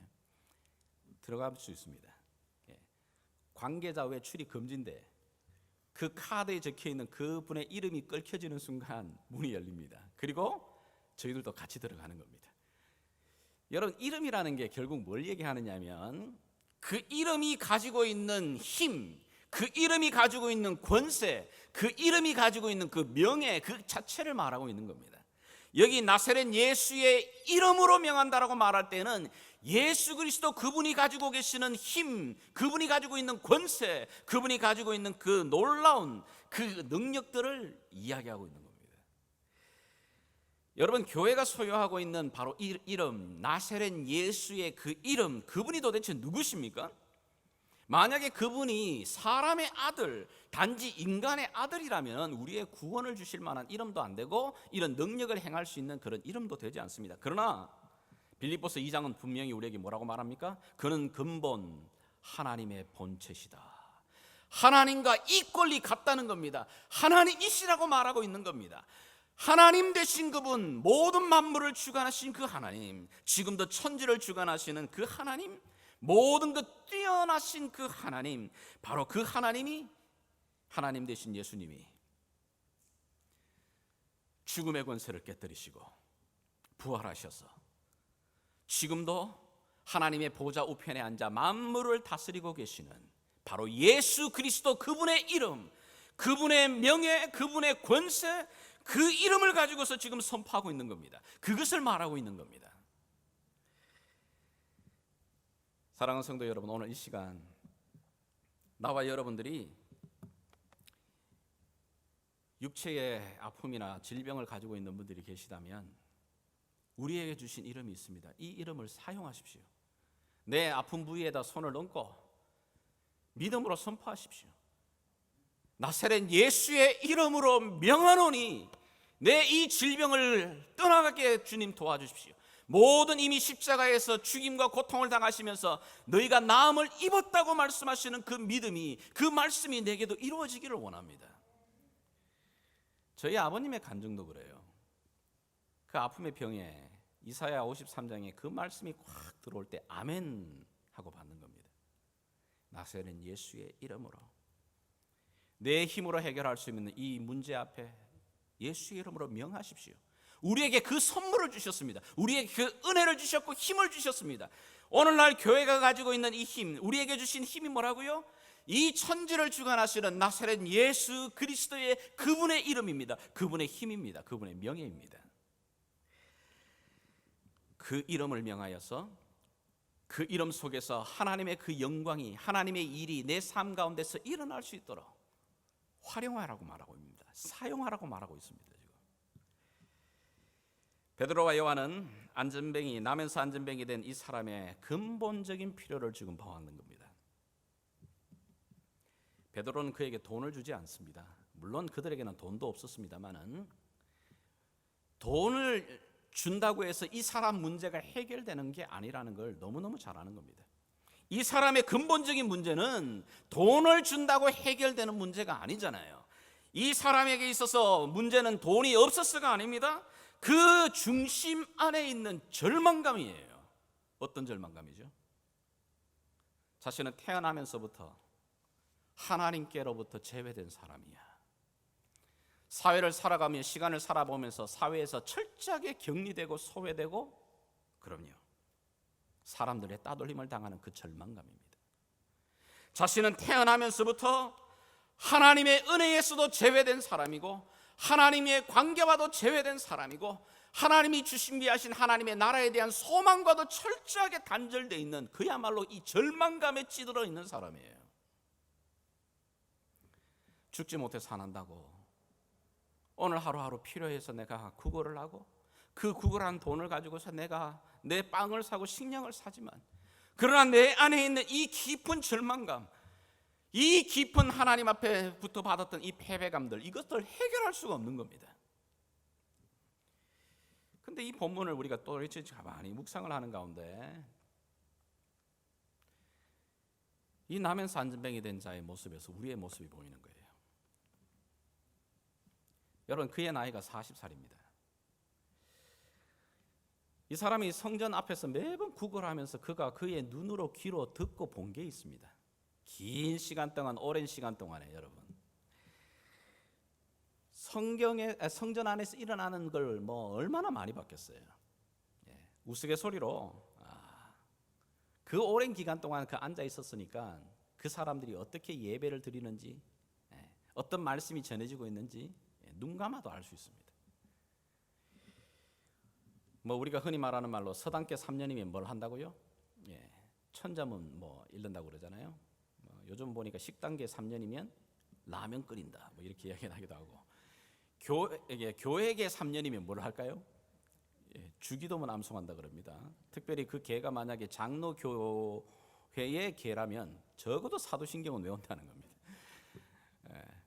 들어갈 수 있습니다. 예. 관계자 외출이 금지인데 그 카드에 적혀있는 그분의 이름이 끌혀지는 순간 문이 열립니다. 그리고 저희들도 같이 들어가는 겁니다. 여러분, 이름이라는 게 결국 뭘 얘기하느냐면 그 이름이 가지고 있는 힘, 그 이름이 가지고 있는 권세, 그 이름이 가지고 있는 그 명예 그 자체를 말하고 있는 겁니다. 여기 나사렛 예수의 이름으로 명한다라고 말할 때는 예수 그리스도 그분이 가지고 계시는 힘, 그분이 가지고 있는 권세, 그분이 가지고 있는 그 놀라운 그 능력들을 이야기하고 있는 겁니다. 여러분, 교회가 소유하고 있는 바로 이 이름, 나사렛 예수의 그 이름, 그분이 도대체 누구십니까? 만약에 그분이 사람의 아들, 단지 인간의 아들이라면 우리의 구원을 주실 만한 이름도 안 되고 이런 능력을 행할 수 있는 그런 이름도 되지 않습니다. 그러나 빌립보서 2장은 분명히 우리에게 뭐라고 말합니까? 그는 근본 하나님의 본체시다. 하나님과 이꼴리 같다는 겁니다. 하나님이시라고 말하고 있는 겁니다. 하나님 되신 그분, 모든 만물을 주관하신 그 하나님, 지금도 천지를 주관하시는 그 하나님, 모든 것 뛰어나신 그 하나님, 바로 그 하나님이 하나님 되신 예수님이 죽음의 권세를 깨뜨리시고 부활하셔서 지금도 하나님의 보좌 우편에 앉아 만물을 다스리고 계시는 바로 예수 그리스도 그분의 이름, 그분의 명예, 그분의 권세, 그 이름을 가지고서 지금 선포하고 있는 겁니다. 그것을 말하고 있는 겁니다. 사랑하는 성도 여러분, 오늘 이 시간 나와 여러분들이 육체의 아픔이나 질병을 가지고 있는 분들이 계시다면 우리에게 주신 이름이 있습니다. 이 이름을 사용하십시오. 내 아픈 부위에다 손을 얹고 믿음으로 선포하십시오. 나사렛 예수의 이름으로 명하노니 내 이 질병을 떠나가게 주님 도와주십시오. 모든 이미 십자가에서 죽임과 고통을 당하시면서 너희가 나음을 입었다고 말씀하시는 그 믿음이, 그 말씀이 내게도 이루어지기를 원합니다. 저희 아버님의 간증도 그래요. 그 아픔의 병에 이사야 53장에 그 말씀이 꽉 들어올 때 아멘 하고 받는 겁니다. 나사렛 예수의 이름으로 내 힘으로 해결할 수 있는 이 문제 앞에 예수의 이름으로 명하십시오. 우리에게 그 선물을 주셨습니다. 우리에게 그 은혜를 주셨고 힘을 주셨습니다. 오늘날 교회가 가지고 있는 이 힘, 우리에게 주신 힘이 뭐라고요? 이 천지를 주관하시는 나사렛 예수 그리스도의 그분의 이름입니다. 그분의 힘입니다. 그분의 명예입니다. 그 이름을 명하여서 그 이름 속에서 하나님의 그 영광이, 하나님의 일이 내 삶 가운데서 일어날 수 있도록 활용하라고 말하고 있습니다. 사용하라고 말하고 있습니다. 지금 베드로와 요한은 안전뱅이, 나면서 안전뱅이 된 이 사람의 근본적인 필요를 지금 보았는 겁니다. 베드로는 그에게 돈을 주지 않습니다. 물론 그들에게는 돈도 없었습니다만은 돈을 준다고 해서 이 사람 문제가 해결되는 게 아니라는 걸 너무너무 잘 아는 겁니다. 이 사람의 근본적인 문제는 돈을 준다고 해결되는 문제가 아니잖아요. 이 사람에게 있어서 문제는 돈이 없었어가 아닙니다. 그 중심 안에 있는 절망감이에요. 어떤 절망감이죠? 자신은 태어나면서부터 하나님께로부터 제외된 사람이야. 사회를 살아가며 시간을 살아보면서 사회에서 철저하게 격리되고 소외되고, 그럼요, 사람들의 따돌림을 당하는 그 절망감입니다. 자신은 태어나면서부터 하나님의 은혜에서도 제외된 사람이고 하나님의 관계와도 제외된 사람이고 하나님이 준비하신 하나님의 나라에 대한 소망과도 철저하게 단절되어 있는, 그야말로 이 절망감에 찌들어 있는 사람이에요. 죽지 못해 사는다고 오늘 하루하루 필요해서 내가 구걸을 하고 그 구걸한 돈을 가지고서 내가 내 빵을 사고 식량을 사지만, 그러나 내 안에 있는 이 깊은 절망감, 이 깊은 하나님 앞에부터 받았던 이 패배감들, 이것들을 해결할 수가 없는 겁니다. 근데 이 본문을 우리가 또 이렇게 가만히 묵상을 하는 가운데 이 나면서 안전뱅이 된 자의 모습에서 우리의 모습이 보이는 거예요. 여러분, 그의 나이가 40살입니다. 이 사람이 성전 앞에서 매번 구걸하면서 그가 그의 눈으로 귀로 듣고 본 게 있습니다. 긴 시간 동안, 오랜 시간 동안에 여러분 성전 안에서 일어나는 걸 뭐 얼마나 많이 봤겠어요. 우스갯소리로 그 오랜 기간 동안 그 앉아 있었으니까 그 사람들이 어떻게 예배를 드리는지, 어떤 말씀이 전해지고 있는지 눈 감아도 알 수 있습니다. 뭐 우리가 흔히 말하는 말로 서당계 3년이면 뭘 한다고요? 천자문 뭐 읽는다고 그러잖아요. 요즘 보니까 식당계 3년이면 라면 끓인다 뭐 이렇게 이야기하기도 하고, 교회계 3년이면 뭘 할까요? 주기도문 암송한다 그럽니다. 특별히 그 계가 만약에 장로교회의 계라면 적어도 사도신경은 외운다는 겁니다.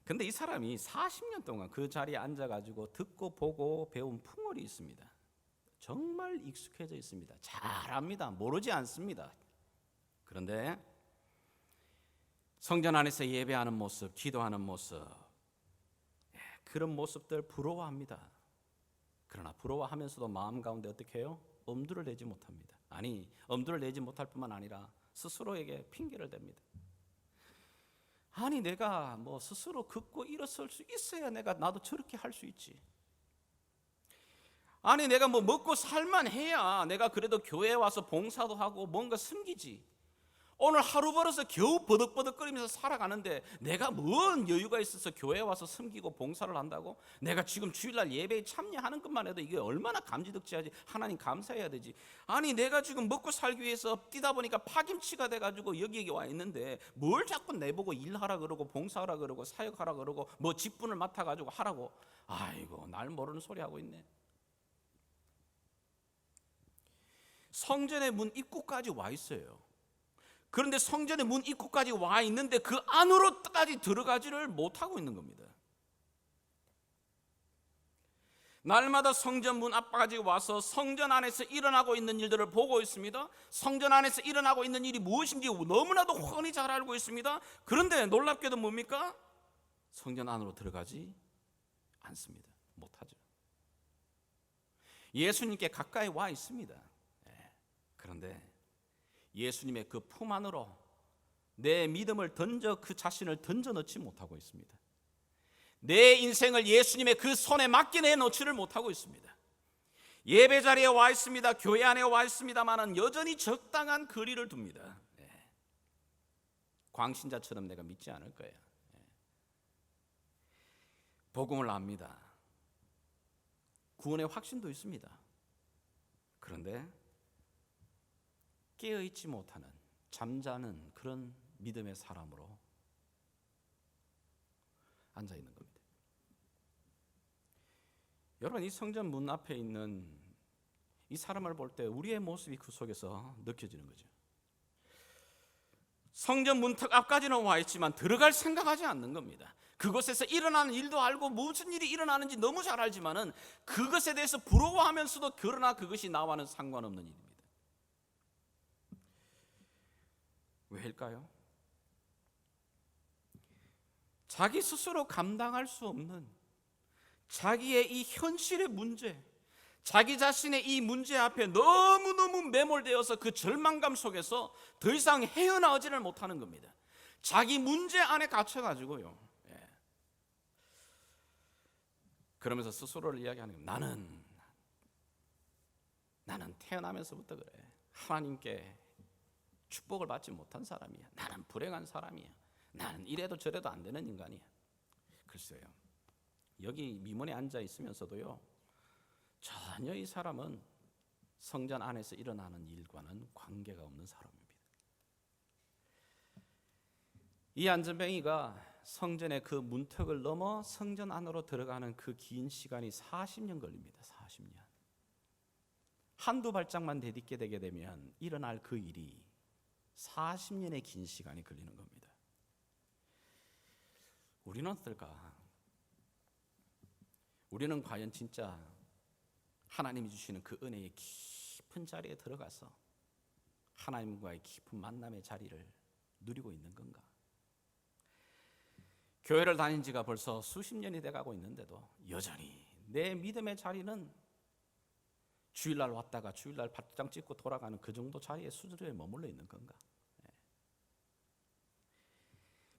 근데 이 사람이 40년 동안 그 자리에 앉아가지고 듣고 보고 배운 풍월이 있습니다. 정말 익숙해져 있습니다. 잘 압니다. 모르지 않습니다. 그런데 성전 안에서 예배하는 모습, 기도하는 모습, 그런 모습들 부러워합니다. 그러나 부러워하면서도 마음 가운데 어떻게 해요? 엄두를 내지 못합니다. 아니, 엄두를 내지 못할 뿐만 아니라 스스로에게 핑계를 댑니다. 아니, 내가 뭐 스스로 긋고 일어설 수 있어야 나도 저렇게 할 수 있지. 아니, 내가 뭐 먹고 살만 해야 내가 그래도 교회에 와서 봉사도 하고 뭔가 섬기지. 오늘 하루 벌어서 겨우 버덕버덕거리면서 살아가는데 내가 뭔 여유가 있어서 교회에 와서 섬기고 봉사를 한다고? 내가 지금 주일날 예배에 참여하는 것만 해도 이게 얼마나 감지덕지하지. 하나님 감사해야 되지. 아니, 내가 지금 먹고 살기 위해서 뛰다 보니까 파김치가 돼가지고 여기 와 있는데 뭘 자꾸 내보고 일하라 그러고 봉사하라 그러고 사역하라 그러고 뭐 직분을 맡아가지고 하라고. 아이고, 날 모르는 소리 하고 있네. 성전의 문 입구까지 와 있어요. 그런데 성전의 문 입구까지 와 있는데 그 안으로까지 들어가지를 못하고 있는 겁니다. 날마다 성전 문 앞까지 와서 성전 안에서 일어나고 있는 일들을 보고 있습니다. 성전 안에서 일어나고 있는 일이 무엇인지 너무나도 훤히 잘 알고 있습니다. 그런데 놀랍게도 뭡니까? 성전 안으로 들어가지 않습니다. 못하죠. 예수님께 가까이 와 있습니다. 그런데 예수님의 그 품 안으로 내 믿음을 그 자신을 던져 넣지 못하고 있습니다. 내 인생을 예수님의 그 손에 맡겨 놓지를 못하고 있습니다. 예배 자리에 와 있습니다. 교회 안에 와 있습니다만은 여전히 적당한 거리를 둡니다. 광신자처럼 내가 믿지 않을 거예요. 복음을 압니다. 구원의 확신도 있습니다. 그런데 깨어있지 못하는 잠자는 그런 믿음의 사람으로 앉아있는 겁니다. 여러분, 이 성전 문 앞에 있는 이 사람을 볼 때 우리의 모습이 그 속에서 느껴지는 거죠. 성전 문턱 앞까지는 와 있지만 들어갈 생각하지 않는 겁니다. 그곳에서 일어나는 일도 알고 무슨 일이 일어나는지 너무 잘 알지만은 그것에 대해서 부러워하면서도 그러나 그것이 나와는 상관없는 일입니다. 왜일까요? 자기 스스로 감당할 수 없는 자기의 이 현실의 문제, 자기 자신의 이 문제 앞에 너무너무 매몰되어서 그 절망감 속에서 더 이상 헤어나오지를 못하는 겁니다. 자기 문제 안에 갇혀가지고요. 그러면서 스스로를 이야기하는 겁니다. 나는 태어나면서부터 그래. 하나님께 축복을 받지 못한 사람이야. 나는 불행한 사람이야. 나는 이래도 저래도 안 되는 인간이야. 글쎄요, 여기 미문에 앉아 있으면서도요, 전혀 이 사람은 성전 안에서 일어나는 일과는 관계가 없는 사람입니다. 이 안전뱅이가 성전의 그 문턱을 넘어 성전 안으로 들어가는 그 긴 시간이 40년 걸립니다. 40년. 한두 발짝만 내딛게 되게 되면 일어날 그 일이 40년의 긴 시간이 걸리는 겁니다. 우리는 어떨까? 우리는 과연 진짜 하나님이 주시는 그 은혜의 깊은 자리에 들어가서 하나님과의 깊은 만남의 자리를 누리고 있는 건가? 교회를 다닌 지가 벌써 수십 년이 돼가고 있는데도 여전히 내 믿음의 자리는 주일날 왔다가 주일날 발장 찍고 돌아가는 그 정도 자리의 수준에 머물러 있는 건가?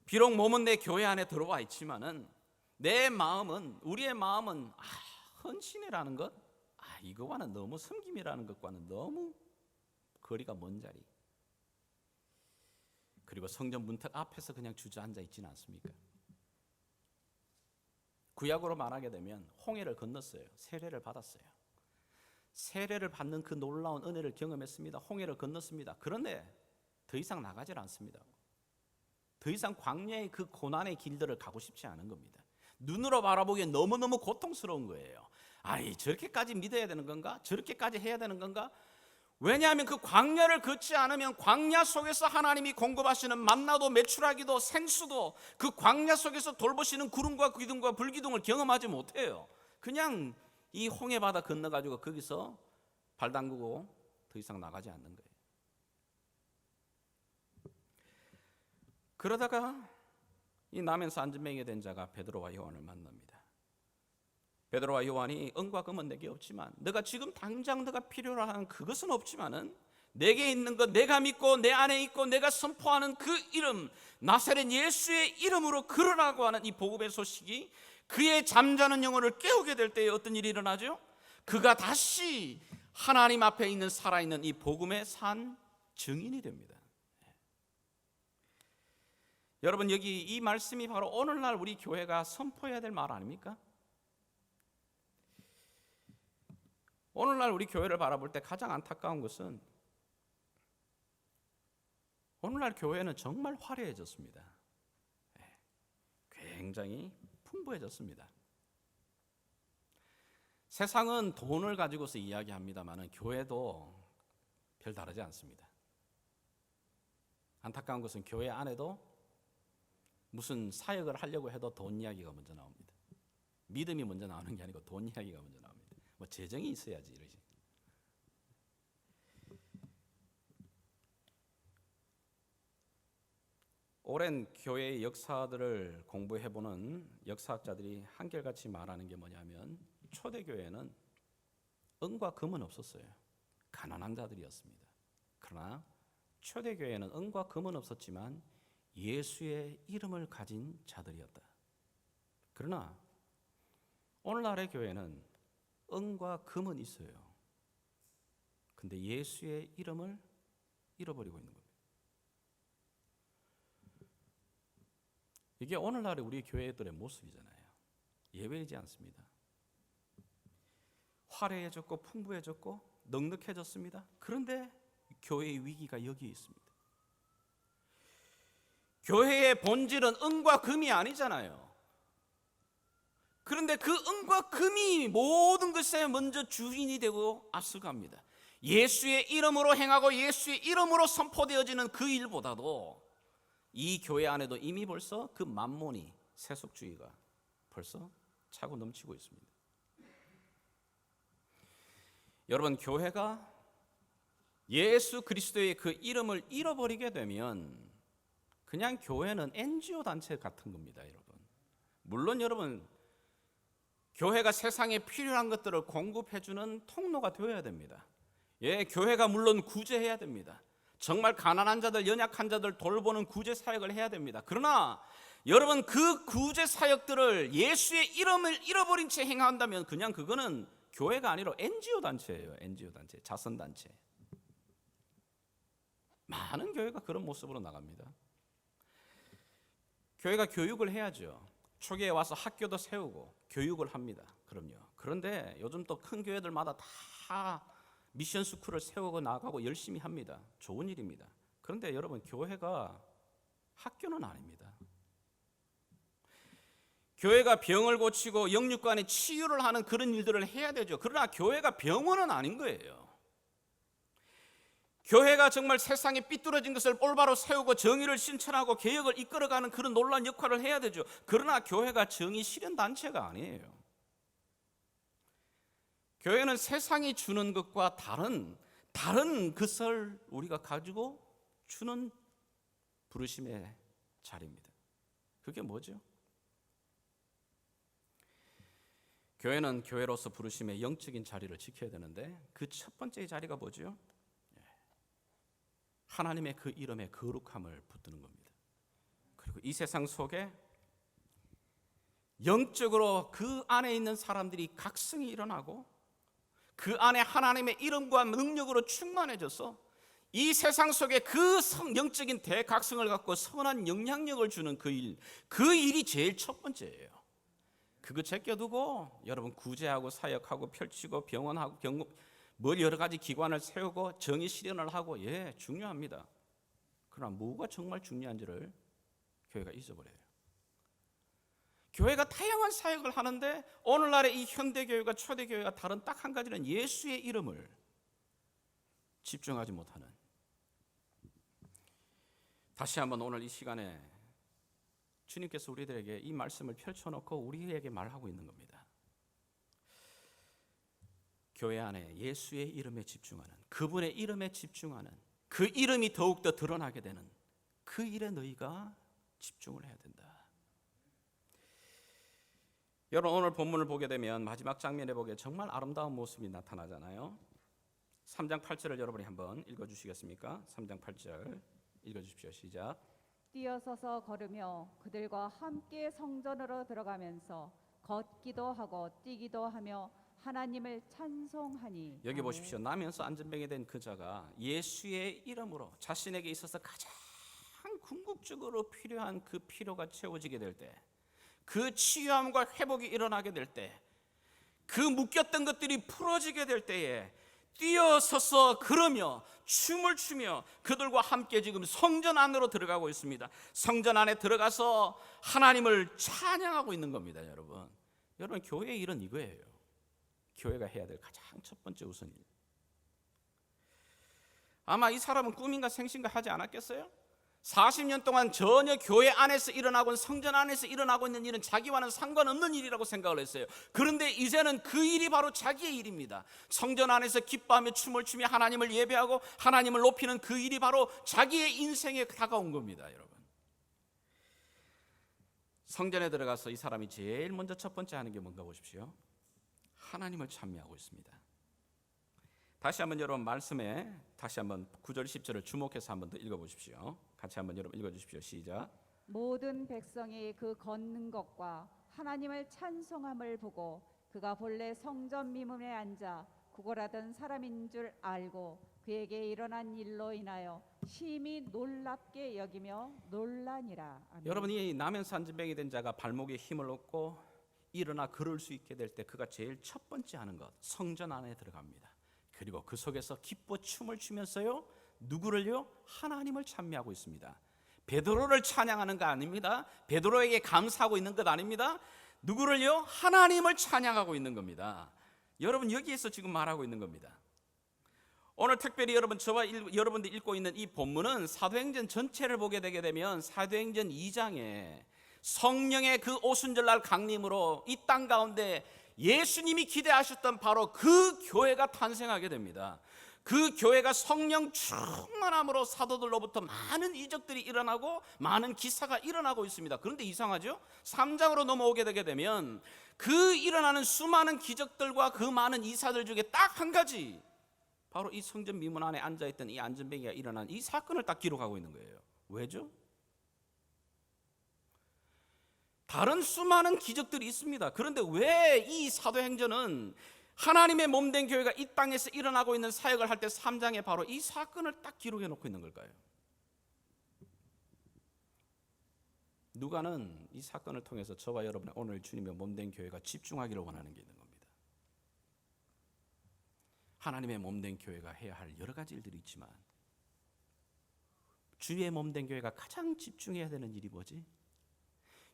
비록 몸은 내 교회 안에 들어와 있지만은 내 마음은, 우리의 마음은 헌신이라는 것, 이거와는 너무, 섬김이라는 것과는 너무 거리가 먼 자리. 그리고 성전 문턱 앞에서 그냥 주저앉아 있지는 않습니까? 구약으로 말하게 되면 홍해를 건넜어요. 세례를 받았어요. 세례를 받는 그 놀라운 은혜를 경험했습니다. 홍해를 건넜습니다. 그런데 더 이상 나가질 않습니다. 더 이상 광야의 그 고난의 길들을 가고 싶지 않은 겁니다. 눈으로 바라보기엔 너무너무 고통스러운 거예요. 저렇게까지 믿어야 되는 건가? 저렇게까지 해야 되는 건가? 왜냐하면 그 광야를 걷지 않으면 광야 속에서 하나님이 공급하시는 만나도 메추라기도 생수도 그 광야 속에서 돌보시는 구름과 기둥과 불기둥을 경험하지 못해요. 그냥 이 홍해 바다 건너가지고 거기서 발 담그고 더 이상 나가지 않는 거예요. 그러다가 이 남에서 안전뱅이 된 자가 베드로와 요한을 만납니다. 베드로와 요한이 은과 금은 내게 없지만, 너가 지금 당장 너가 필요로 하는 그것은 없지만은 내게 있는 것, 내가 믿고 내 안에 있고 내가 선포하는 그 이름, 나사렛 예수의 이름으로 걸으라고 하는 이 복음의 소식이 그의 잠자는 영혼을 깨우게 될 때에 어떤 일이 일어나죠? 그가 다시 하나님 앞에 있는 살아있는 이 복음의 산 증인이 됩니다. 여러분, 여기 이 말씀이 바로 오늘날 우리 교회가 선포해야 될 말 아닙니까? 오늘날 우리 교회를 바라볼 때 가장 안타까운 것은 오늘날 교회는 정말 화려해졌습니다. 굉장히 풍부해졌습니다. 세상은 돈을 가지고서 이야기합니다만 교회도 별 다르지 않습니다. 안타까운 것은 교회 안에도 무슨 사역을 하려고 해도 돈 이야기가 먼저 나옵니다. 믿음이 먼저 나오는 게 아니고 돈 이야기가 먼저 나옵니다. 뭐 재정이 있어야지 이러지. 오랜 교회의 역사들을 공부해보는 역사학자들이 한결같이 말하는 게 뭐냐면, 초대교회는 은과 금은 없었어요. 가난한 자들이었습니다. 그러나 초대교회는 은과 금은 없었지만 예수의 이름을 가진 자들이었다. 그러나 오늘날의 교회는 은과 금은 있어요. 근데 예수의 이름을 잃어버리고 있는 겁니다. 이게 오늘날의 우리 교회들의 모습이잖아요. 예외이지 않습니다. 화려해졌고 풍부해졌고 넉넉해졌습니다. 그런데 교회의 위기가 여기에 있습니다. 교회의 본질은 은과 금이 아니잖아요. 그런데 그 은과 금이 모든 것에 먼저 주인이 되고 앞서갑니다. 예수의 이름으로 행하고 예수의 이름으로 선포되어지는 그 일보다도 이 교회 안에도 이미 벌써 그 만몬이, 세속주의가 벌써 차고 넘치고 있습니다. 여러분, 교회가 예수 그리스도의 그 이름을 잃어버리게 되면 그냥 교회는 NGO 단체 같은 겁니다, 여러분. 물론 여러분, 교회가 세상에 필요한 것들을 공급해주는 통로가 되어야 됩니다. 교회가 물론 구제해야 됩니다. 정말 가난한 자들, 연약한 자들 돌보는 구제 사역을 해야 됩니다. 그러나 여러분, 그 구제 사역들을 예수의 이름을 잃어버린 채 행한다면 그냥 그거는 교회가 아니라 NGO 단체예요. NGO 단체, 자선 단체. 많은 교회가 그런 모습으로 나갑니다. 교회가 교육을 해야죠. 초기에 와서 학교도 세우고 교육을 합니다. 그럼요. 그런데 요즘 또 큰 교회들마다 다 미션 스쿨을 세우고 나가고 열심히 합니다. 좋은 일입니다. 그런데 여러분, 교회가 학교는 아닙니다. 교회가 병을 고치고 영육간의 치유를 하는 그런 일들을 해야 되죠. 그러나 교회가 병원은 아닌 거예요. 교회가 정말 세상에 삐뚤어진 것을 올바로 세우고 정의를 실천하고 개혁을 이끌어가는 그런 놀라운 역할을 해야 되죠. 그러나 교회가 정의 실현 단체가 아니에요. 교회는 세상이 주는 것과 다른 것을 우리가 가지고 주는 부르심의 자리입니다. 그게 뭐죠? 교회는 교회로서 부르심의 영적인 자리를 지켜야 되는데 그 첫 번째 자리가 뭐죠? 하나님의 그 이름에 거룩함을 붙드는 겁니다. 그리고 이 세상 속에 영적으로 그 안에 있는 사람들이 각성이 일어나고 그 안에 하나님의 이름과 능력으로 충만해져서 이 세상 속에 그 영적인 대각성을 갖고 선한 영향력을 주는 그 일이 제일 첫 번째예요. 그거 제껴두고 여러분 구제하고 사역하고 펼치고 병원하고 여러 가지 기관을 세우고 정의 실현을 하고 중요합니다. 그러나 뭐가 정말 중요한지를 교회가 잊어버려요. 교회가 다양한 사역을 하는데 오늘날의 이 현대교회가 초대교회가 다른 딱 한 가지는 예수의 이름을 집중하지 못하는. 다시 한번 오늘 이 시간에 주님께서 우리들에게 이 말씀을 펼쳐놓고 우리에게 말하고 있는 겁니다. 교회 안에 예수의 이름에 집중하는, 그분의 이름에 집중하는, 그 이름이 더욱더 드러나게 되는 그 일에 너희가 집중을 해야 된다. 여러분 오늘 본문을 보게 되면 마지막 장면에 보게 정말 아름다운 모습이 나타나잖아요. 3장 8절을 여러분이 한번 읽어주시겠습니까? 3장 8절 읽어주십시오. 시작. 뛰어서서 걸으며 그들과 함께 성전으로 들어가면서 걷기도 하고 뛰기도 하며 하나님을 찬송하니. 여기 보십시오. 나면서 안전병이 된 그 자가 예수의 이름으로 자신에게 있어서 가장 궁극적으로 필요한 그 필요가 채워지게 될 때, 그 치유함과 회복이 일어나게 될 때, 그 묶였던 것들이 풀어지게 될 때에 뛰어서서 걸으며 춤을 추며 그들과 함께 지금 성전 안으로 들어가고 있습니다. 성전 안에 들어가서 하나님을 찬양하고 있는 겁니다. 여러분 교회의 일은 이거예요. 교회가 해야 될 가장 첫 번째 우선일. 아마 이 사람은 꿈인가 생신가 하지 않았겠어요? 40년 동안 전혀 교회 안에서 일어나고 성전 안에서 일어나고 있는 일은 자기와는 상관없는 일이라고 생각을 했어요. 그런데 이제는 그 일이 바로 자기의 일입니다. 성전 안에서 기뻐하며 춤을 추며 하나님을 예배하고 하나님을 높이는 그 일이 바로 자기의 인생에 다가온 겁니다. 여러분, 성전에 들어가서 이 사람이 제일 먼저 첫 번째 하는 게 뭔가 보십시오. 하나님을 찬미하고 있습니다. 다시 한번 여러분 말씀에 다시 한번 9절 10절을 주목해서 한번 더 읽어보십시오. 같이 한번 여러분 읽어주십시오. 시작. 모든 백성이 그 걷는 것과 하나님을 찬송함을 보고 그가 본래 성전 미문에 앉아 구걸하던 사람인 줄 알고 그에게 일어난 일로 인하여 심히 놀랍게 여기며 놀라니라. 아멘. 여러분이 나면서 안전병이 된 자가 발목에 힘을 얻고 일어나 걸을 수 있게 될 때 그가 제일 첫 번째 하는 것, 성전 안에 들어갑니다. 그리고 그 속에서 기뻐 춤을 추면서요, 누구를요? 하나님을 찬미하고 있습니다. 베드로를 찬양하는 거 아닙니다. 베드로에게 감사하고 있는 것 아닙니다. 누구를요? 하나님을 찬양하고 있는 겁니다. 여러분 여기에서 지금 말하고 있는 겁니다. 오늘 특별히 저와 여러분들이 읽고 있는 이 본문은 사도행전 전체를 보게 되게 되면 사도행전 2장에 성령의 그 오순절날 강림으로 이 땅 가운데 예수님이 기대하셨던 바로 그 교회가 탄생하게 됩니다. 그 교회가 성령 충만함으로 사도들로부터 많은 이적들이 일어나고 많은 기사가 일어나고 있습니다. 그런데 이상하죠? 3장으로 넘어오게 되게 되면 그 일어나는 수많은 기적들과 그 많은 이사들 중에 딱 한 가지, 바로 이 성전 미문 안에 앉아있던 이 안전뱅이가 일어난 이 사건을 딱 기록하고 있는 거예요. 왜죠? 다른 수많은 기적들이 있습니다. 그런데 왜 이 사도행전은 하나님의 몸된 교회가 이 땅에서 일어나고 있는 사역을 할 때 3장에 바로 이 사건을 딱 기록해 놓고 있는 걸까요? 누가는 이 사건을 통해서 저와 여러분의 오늘 주님의 몸된 교회가 집중하기를 원하는 게 있는 겁니다. 하나님의 몸된 교회가 해야 할 여러 가지 일들이 있지만 주의 몸된 교회가 가장 집중해야 되는 일이 뭐지?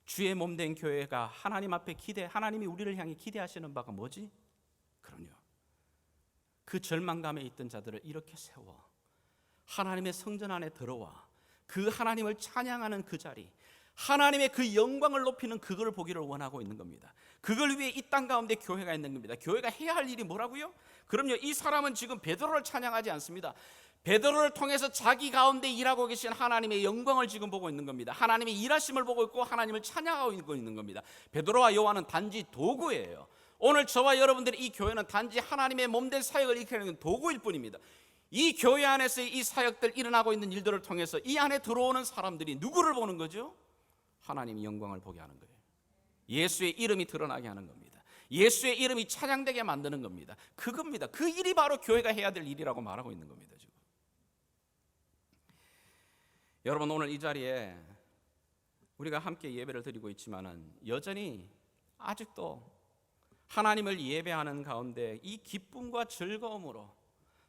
주의 몸된 교회가 하나님 앞에 하나님이 우리를 향해 기대하시는 바가 뭐지? 그럼요, 그 절망감에 있던 자들을 이렇게 세워 하나님의 성전 안에 들어와 그 하나님을 찬양하는 그 자리, 하나님의 그 영광을 높이는 그걸 보기를 원하고 있는 겁니다. 그걸 위해 이 땅 가운데 교회가 있는 겁니다. 교회가 해야 할 일이 뭐라고요? 그럼요, 이 사람은 지금 베드로를 찬양하지 않습니다. 베드로를 통해서 자기 가운데 일하고 계신 하나님의 영광을 지금 보고 있는 겁니다. 하나님의 일하심을 보고 있고 하나님을 찬양하고 있는 겁니다. 베드로와 요한은 단지 도구예요. 오늘 저와 여러분들의 이 교회는 단지 하나님의 몸된 사역을 이끌어내는 도구일 뿐입니다. 이 교회 안에서 이 사역들 일어나고 있는 일들을 통해서 이 안에 들어오는 사람들이 누구를 보는 거죠? 하나님의 영광을 보게 하는 거예요. 예수의 이름이 드러나게 하는 겁니다. 예수의 이름이 찬양되게 만드는 겁니다. 그겁니다. 그 일이 바로 교회가 해야 될 일이라고 말하고 있는 겁니다. 지금. 여러분, 오늘 이 자리에 우리가 함께 예배를 드리고 있지만은 여전히 아직도 하나님을 예배하는 가운데 이 기쁨과 즐거움으로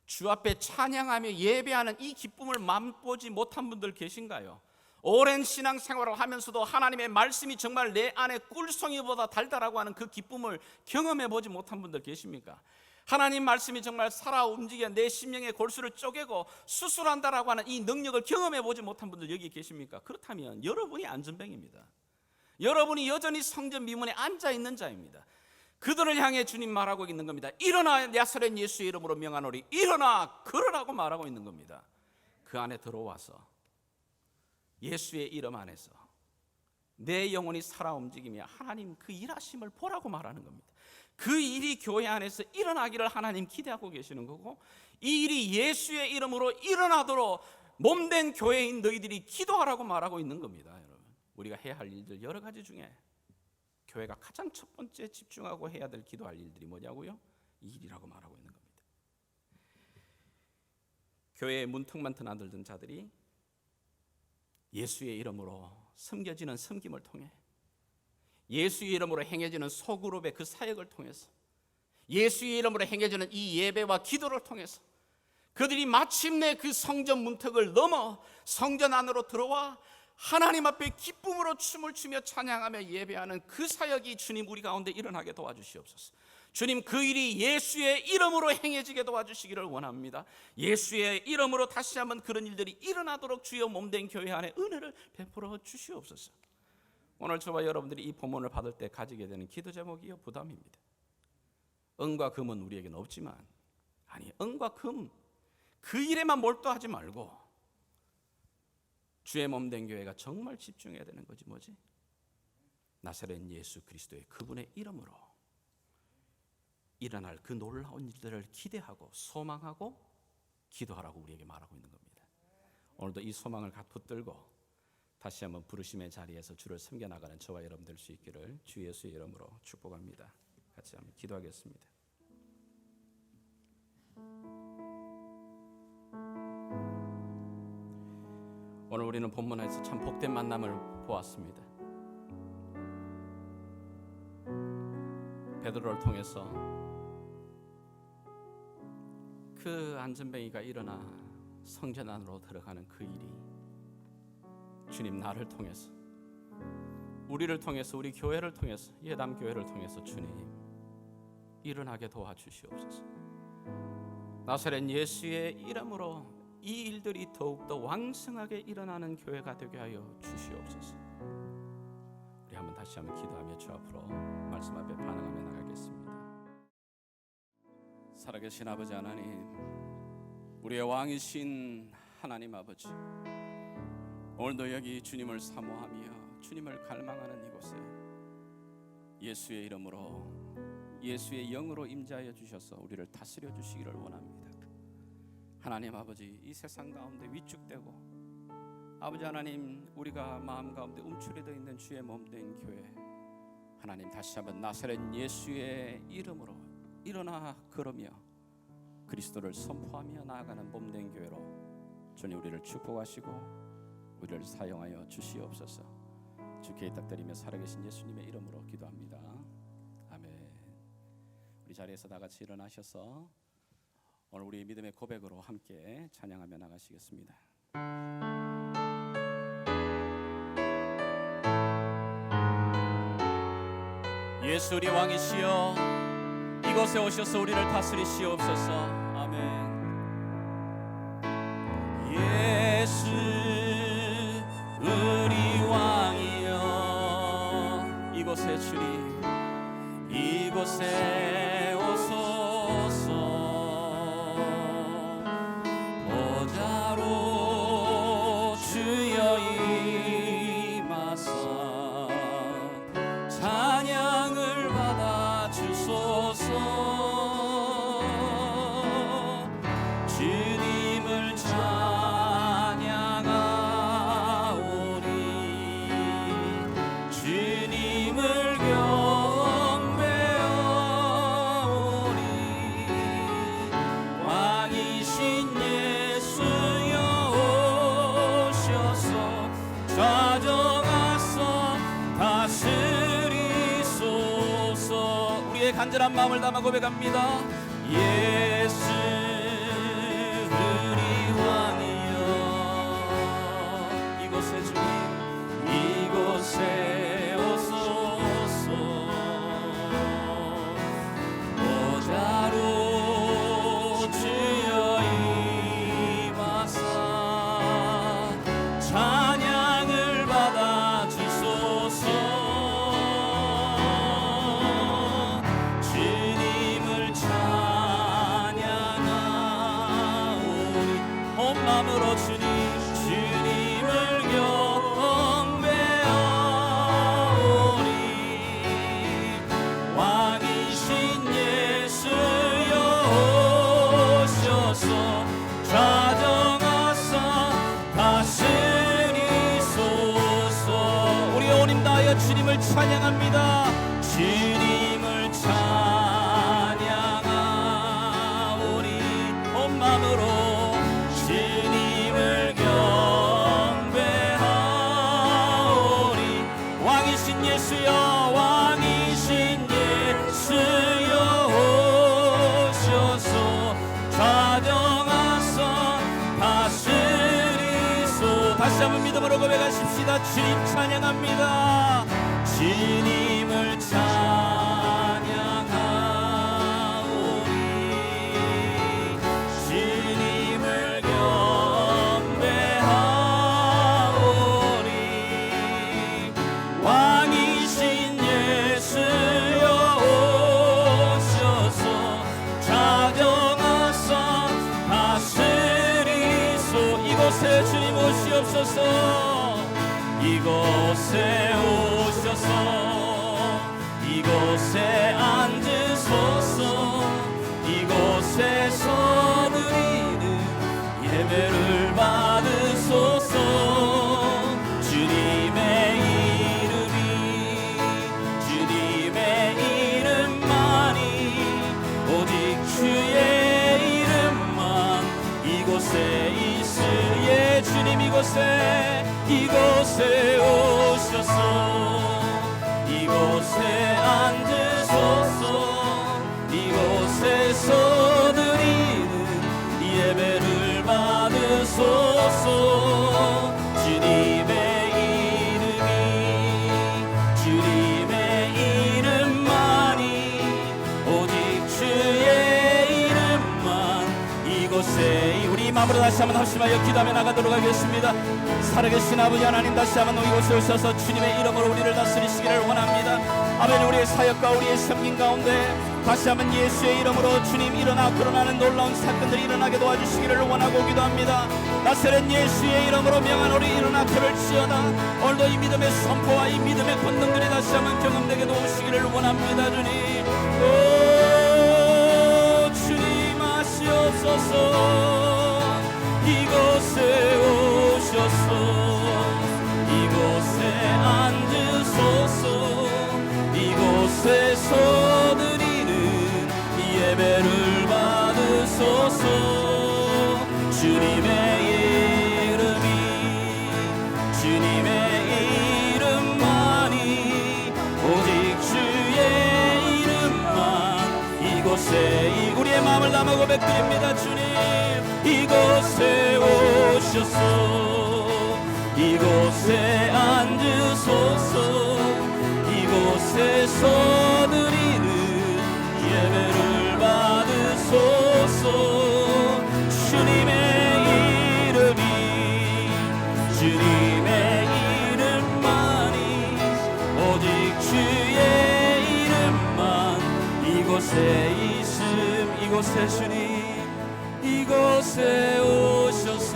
주 앞에 찬양하며 예배하는 이 기쁨을 맛보지 못한 분들 계신가요? 오랜 신앙생활을 하면서도 하나님의 말씀이 정말 내 안에 꿀송이보다 달달하고 하는 그 기쁨을 경험해 보지 못한 분들 계십니까? 하나님 말씀이 정말 살아 움직여 내 심령의 골수를 쪼개고 수술한다라고 하는 이 능력을 경험해 보지 못한 분들 여기 계십니까? 그렇다면 여러분이 안전뱅입니다. 여러분이 여전히 성전 미문에 앉아 있는 자입니다. 그들을 향해 주님 말하고 있는 겁니다. 일어나 나사렛 예수의 이름으로 명하노니 일어나 걸으라고 말하고 있는 겁니다. 그 안에 들어와서 예수의 이름 안에서 내 영혼이 살아 움직이며 하나님 그 일하심을 보라고 말하는 겁니다. 그 일이 교회 안에서 일어나기를 하나님 기대하고 계시는 거고, 이 일이 예수의 이름으로 일어나도록 몸된 교회인 너희들이 기도하라고 말하고 있는 겁니다. 여러분, 우리가 해야 할 일들 여러 가지 중에 교회가 가장 첫 번째 집중하고 해야 될 기도할 일들이 뭐냐고요? 이 일이라고 말하고 있는 겁니다. 교회에 문턱만 드나들던 자들이 예수의 이름으로 섬겨지는 섬김을 통해, 예수의 이름으로 행해지는 소그룹의 그 사역을 통해서, 예수의 이름으로 행해지는 이 예배와 기도를 통해서 그들이 마침내 그 성전 문턱을 넘어 성전 안으로 들어와 하나님 앞에 기쁨으로 춤을 추며 찬양하며 예배하는 그 사역이 주님 우리 가운데 일어나게 도와주시옵소서. 주님, 그 일이 예수의 이름으로 행해지게 도와주시기를 원합니다. 예수의 이름으로 다시 한번 그런 일들이 일어나도록 주여 몸된 교회 안에 은혜를 베풀어 주시옵소서. 오늘 저와 여러분들이 이 본문을 받을 때 가지게 되는 기도 제목이요, 부담입니다. 은과 금은 우리에게는 없지만, 아니, 은과 금 그 일에만 몰두하지 말고 주의 몸된 교회가 정말 집중해야 되는 거지 뭐지? 나사렛 예수 그리스도의 그분의 이름으로 일어날 그 놀라운 일들을 기대하고 소망하고 기도하라고 우리에게 말하고 있는 겁니다. 오늘도 이 소망을 붙들고 다시 한번 부르심의 자리에서 주를 섬겨나가는 저와 여러분 될 수 있기를 주 예수의 이름으로 축복합니다. 같이 한번 기도하겠습니다. 오늘 우리는 본문에서 참 복된 만남을 보았습니다. 베드로를 통해서 그 안전뱅이가 일어나 성전 안으로 들어가는 그 일이 주님 나를 통해서, 우리를 통해서, 우리 교회를 통해서, 예담 교회를 통해서 주님 일어나게 도와주시옵소서. 나사렛 예수의 이름으로 이 일들이 더욱더 왕성하게 일어나는 교회가 되게 하여 주시옵소서. 우리 한번 다시 한번 기도하며 주 앞으로 말씀 앞에 반응하며 나가겠습니다. 살아계신 아버지 하나님, 우리의 왕이신 하나님 아버지, 오늘도 여기 주님을 사모하며 주님을 갈망하는 이곳에 예수의 이름으로, 예수의 영으로 임재하여 주셔서 우리를 다스려 주시기를 원합니다. 하나님 아버지, 이 세상 가운데 위축되고 아버지 하나님, 우리가 마음 가운데 움츠려져 있는 주의 몸된 교회, 하나님 다시 한번 나사렛 예수의 이름으로 일어나 걸으며 그리스도를 선포하며 나아가는 몸된 교회로 주님 우리를 축복하시고 우리를 사용하여 주시옵소서. 주께 부탁드리며 살아계신 예수님의 이름으로 기도합니다. 아멘. 우리 자리에서 다 같이 일어나셔서 오늘 우리 믿음의 고백으로 함께 찬양하며 나가시겠습니다. 예수 우리 왕이시여, 이곳에 오셔서 우리를 다스리시옵소서. 아멘. 예수 우리 왕이여, 이곳에 주님, 이곳에 오소서. 보좌로 주여 임하사 찬양을 받아 주소서. 간절한 마음을 담아 고백합니다. 예수 우리 왕이여, 이곳에 주님, 이곳에 오소서. 보좌로 주여 임하사 찬양을 받아 주소서. 주님을 찬양하오니 온 마음으로 주님을 경배하오니 왕이신 예수여 오셔서 좌정하사 다스리소서. 우리 온 힘 다하여 주님을 찬양합니다. 주님을 찬양하오니 온 마음으로 주님을 경배하오니 왕이신 예수여, 왕이신 예수여 오셔서 좌정하사 다스리소. 다시 한번 믿음으로 고백하십시다. 주님 찬양합니다. 주님을 찬양하오니 주님을 경배하오니 왕이신 예수여 오셔서 좌정하사 다스리소. 이곳에 주님 오시옵소서. 이곳에 오셔서 이곳에 앉으소서. 이곳에서 드리는 예배를 받으소서. 주님의 이름만이 오직 주의 이름만 이곳에 있으예. 주님 이곳에 오셔서 이곳에 앉으소서. 이곳에서 드리는 예배를 받으소서. 주님의 이름만이 오직 주의 이름만 이곳에. 우리 마음으로 다시 한번 합심하여 기도하며 나가도록 하겠습니다. 살아계신 아버지 하나님, 다시 한번 이곳에 오셔서 주님의 이름으로 우리를 다스리시기를 원합니다. 아버지, 우리의 사역과 우리의 섬김 가운데 다시 한번 예수의 이름으로 주님 일어나 거론하는 놀라운 사건들이 일어나게 도와주시기를 원하고 기도합니다. 나세렛 예수의 이름으로 명하노니 일어나 그럴지어다. 오늘도 이 믿음의 선포와 이 믿음의 권능들이 다시 한번 경험되게 도우시기를 원합니다. 주님, 오 주님 하시옵소서. 이곳에 오셔서 이곳에 앉으소서. 이곳에서 드리는 예배를 받으소서. 주님의 이름만이 오직 주의 이름만 이곳에. 우리의 마음을 담아 고백드립니다. 주님, 이곳에 오셔서 이곳에 앉으소서. 이곳에서 드리는 예배를 받으소서. 주님의 이름만이 오직 주의 이름만 이곳에 있음. 이곳에 주님, 이곳에 오셔서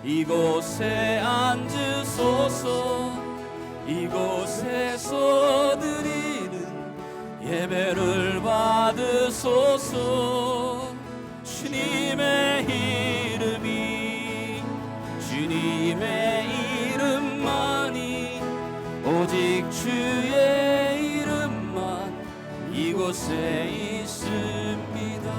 이곳에 앉으소서. 이곳에서 드리는 예배를 받으소서. 주님의 이름만이 오직 주의 이름만 이곳에 있습니다.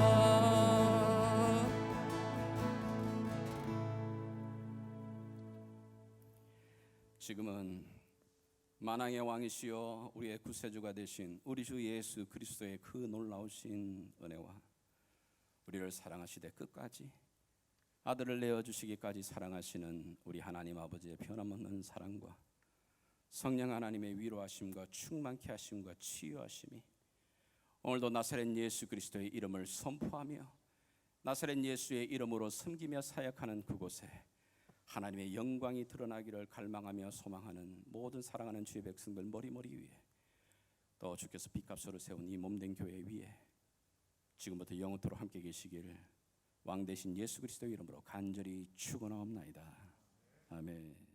지금은 만왕의 왕이시여 우리의 구세주가 되신 우리 주 예수 그리스도의 그 놀라우신 은혜와 우리를 사랑하시되 끝까지 아들을 내어주시기까지 사랑하시는 우리 하나님 아버지의 변함없는 사랑과 성령 하나님의 위로하심과 충만케 하심과 치유하심이 오늘도 나사렛 예수 그리스도의 이름을 선포하며 나사렛 예수의 이름으로 섬기며 사역하는 그곳에 하나님의 영광이 드러나기를 갈망하며 소망하는 모든 사랑하는 주의 백성들 머리머리 위에 또 주께서 빚값으로 세운 이 몸된 교회 위에 지금부터 영원토록 함께 계시길 왕 대신 예수 그리스도의 이름으로 간절히 축원하옵나이다. 아멘.